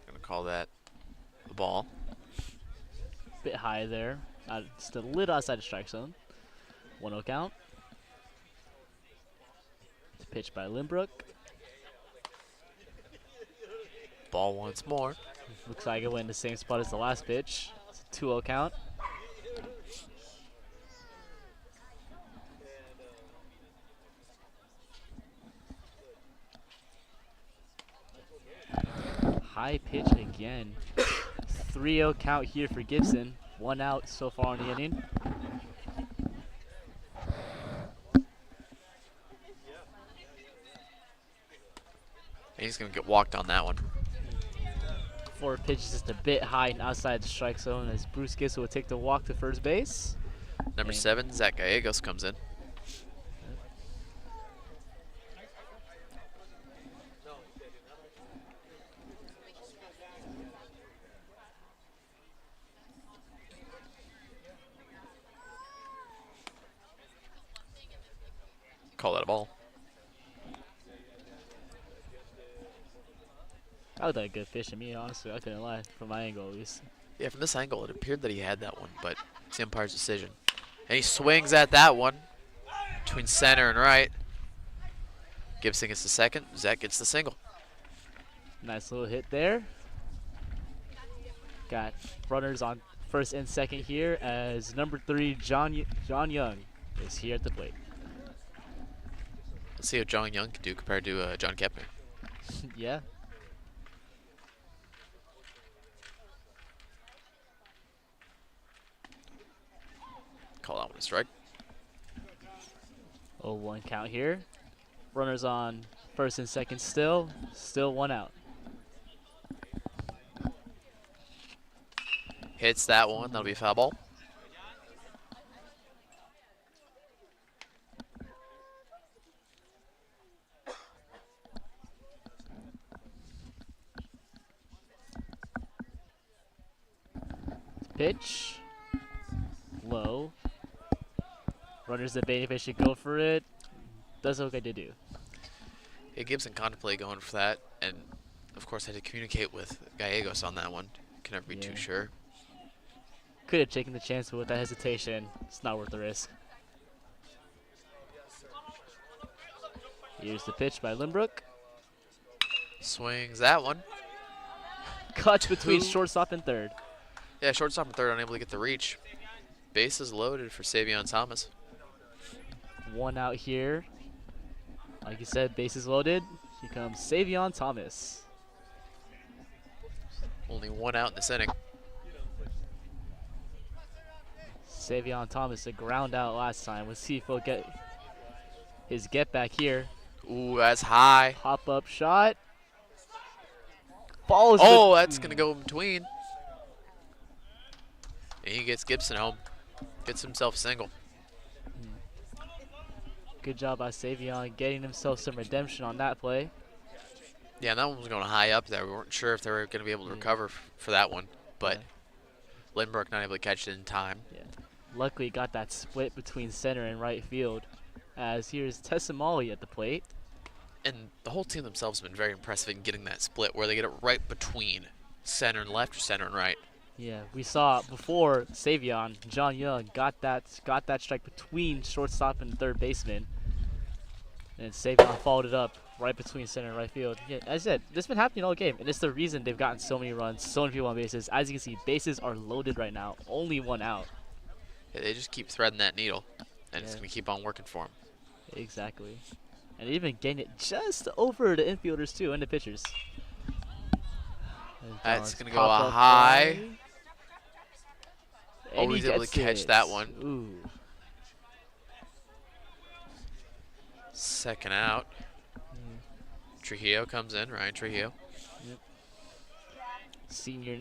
Gonna call that a ball. Bit high there. Just a little outside the strike zone. 1-0 count. Pitch by Lynbook. Ball once more. Looks like it went in the same spot as the last pitch. It's a 2-0 count. High pitch again. 3-0 count here for Gibson. 1 out so far in the inning. And he's gonna get walked on that one. 4 pitches just a bit high and outside the strike zone as Bruce Gibson will take the walk to first base. Number And 7, Zach Gallegos comes in. Call that a ball. That looked like a good fish to me, honestly. I couldn't lie, from my angle at least. Yeah, from this angle, it appeared that he had that one, but it's the umpire's decision. And he swings at that one between center and right. Gibson gets the second. Zach gets the single. Nice little hit there. Got runners on first and second here as number 3, John Young, is here at the plate. Let's see what John Young can do compared to John Kepner. Yeah. Call that one a strike. 0-1 count here. Runners on first and second still. Still 1 out. Hits that one. That'll be a foul ball. Pitch. Low. Runners at bay if they should go for it. Does what they did do. Yeah, Gibson contemplated going for that, and of course had to communicate with Gallegos on that one. Can never be too Yeah. sure. Could have taken the chance, but with that hesitation, it's not worth the risk. Here's the pitch by Lynbook. Swings that one. Cuts between Two. shortstop and third. Yeah, shortstop and third unable to get the reach. Bases loaded for Savion Thomas. 1 out here. Like you said, bases loaded. Here comes Savion Thomas. Only 1 out in this inning. Savion Thomas, a ground out last time. Let's see if he'll get his get back here. Ooh, that's high. Pop up shot. Balls. Oh, that's going to go in between. And he gets Gibson home. Gets himself a single. Good job by Savion getting himself some redemption on that play. Yeah, and that one was going high up there. We weren't sure if they were going to be able to recover for that one. But Lynbook not able to catch it in time. Yeah. Luckily got that split between center and right field. As here's Tessamali at the plate. And the whole team themselves have been very impressive in getting that split where they get it right between center and left or center and right. Yeah, we saw before Savion, John Young got that strike between shortstop and third baseman, and Savion followed it up right between center and right field. Yeah, as I said, this has been happening all game, and it's the reason they've gotten so many runs, so many people on bases. As you can see, bases are loaded right now, only one out. Yeah, they just keep threading that needle, and it's Yeah, going to keep on working for them. exactly. And even getting it just over the infielders too, and the pitchers. And That's John's going to go a pop-up high. fly, and he Always able to gets catch it. that one. Ooh. Second out. Mm, Trujillo comes in, Ryan Trujillo. yep. Senior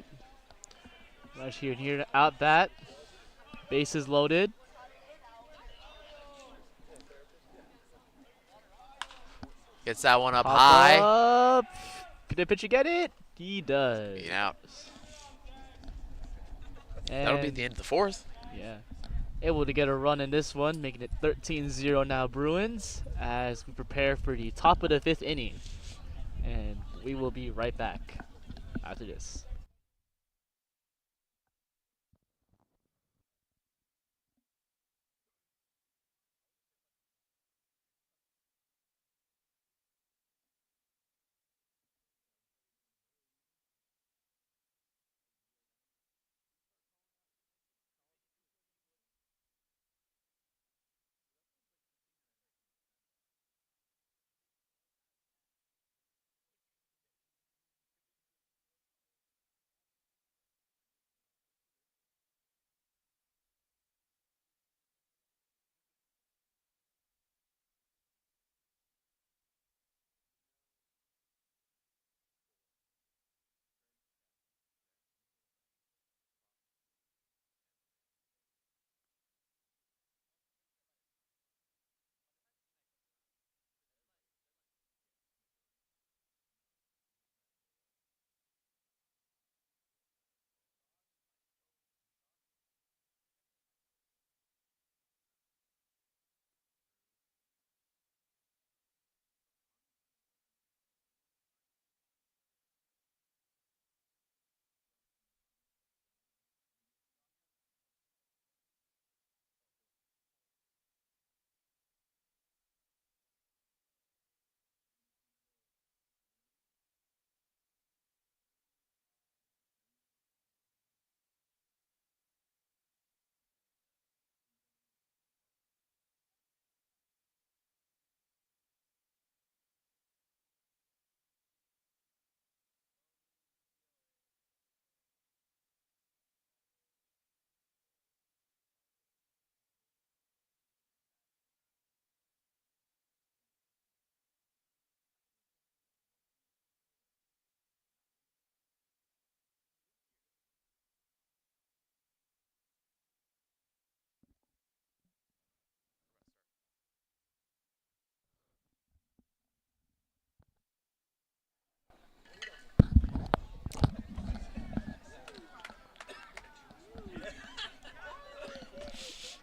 right here out bat. Bases loaded. Gets that one up Pop high. up. Could the pitcher get it? He does. Being out. And That'll be at the end of the fourth. yeah. Able to get a run in this one, making it 13-0 now Bruins as we prepare for the top of the 5th inning. And we will be right back after this.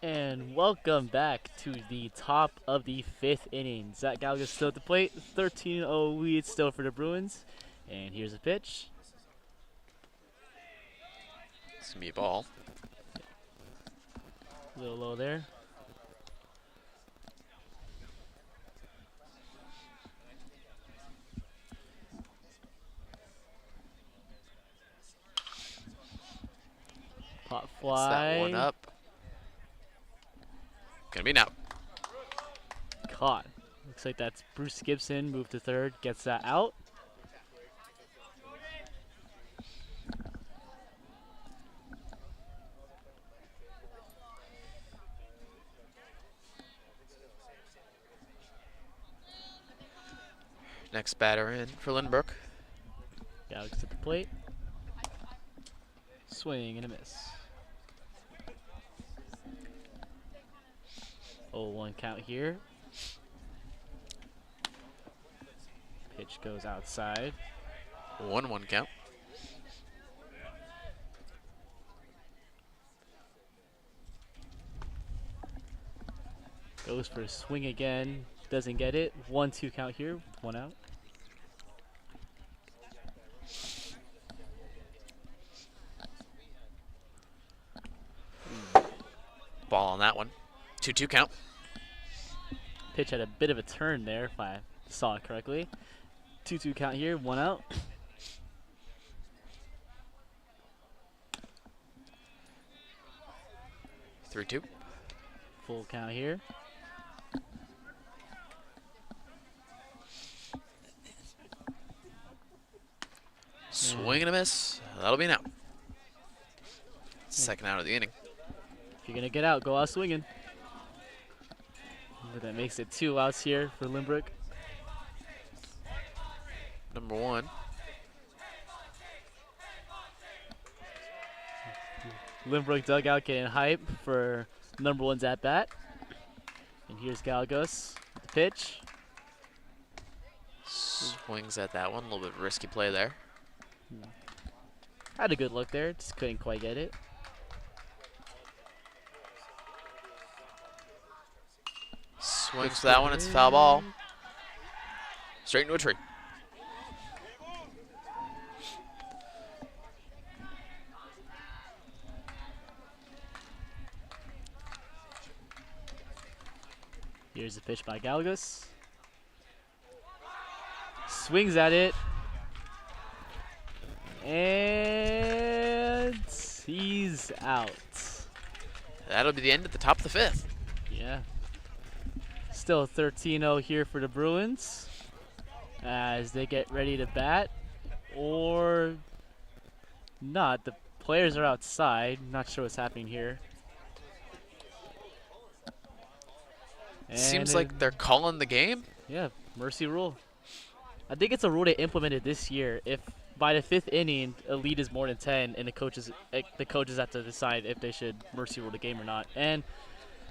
And welcome back to the top of the 5th inning. Zach Gallagher still at the plate. 13-0 lead still for the Bruins. And here's a pitch. It's going to be a ball. A little low there. Pop Gets that one fly. up. Going to be an out. Caught. Looks like that's Bruce Gibson. Moved to third. Gets that out. Next batter in for Lynbook. Gallagher's at the plate. Swing and a miss. 0-1 count here. Pitch goes outside. 1-1 count. Goes for a swing again. Doesn't get it. 1-2 count here. 1 out. 2-2 count. Pitch had a bit of a turn there, if I saw it correctly. 2-2 count here, 1 out. Three two. Full count here. Swing and a miss. That'll be an out. Second out of the inning. If you're going to get out, go out swinging. But that makes it 2 outs here for Lynbook. Number one. Lynbook dugout getting hype for number one's at bat. And here's Galgos with the pitch. Swings at that one. A little bit risky play there. Had a good look there, just couldn't quite get it. Swings for that one. It's a foul ball. Straight into a tree. Here's the pitch by Galgos. Swings at it. And he's out. That'll be the end at the top of the fifth. Yeah. Still 13-0 here for the Bruins as they get ready to bat. Or not. The players are outside. Not sure what's happening here. Seems And like they're calling the game. yeah, mercy rule. I think it's a rule they implemented this year. If by the 5th inning a lead is more than 10, and the coaches have to decide if they should mercy rule the game or not. And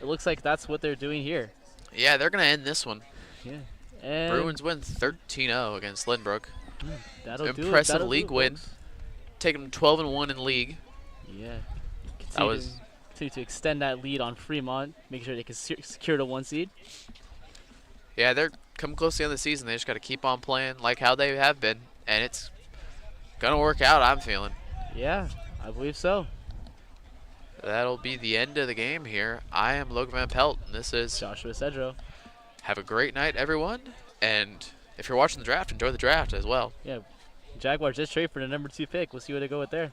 it looks like that's what they're doing here. Yeah, they're going to end this one. Yeah. And Bruins win 13-0 against Lynbrook. that'll do it. Impressive That'll do league it, win. folks. Take them 12-1 in league. Yeah. That was Continue to extend that lead on Fremont. Make sure they can secure the 1 seed. Yeah, they're coming close to the end of the season. They just got to keep on playing like how they have been, and it's gonna work out. I'm feeling. Yeah, I believe so. That'll be the end of the game here. I am Logan Van Pelt, and this is. Joshua Cedro. Have a great night, everyone. And if you're watching the draft, enjoy the draft as well. Yeah, Jaguars just trade for the number 2 pick. We'll see where they go with there.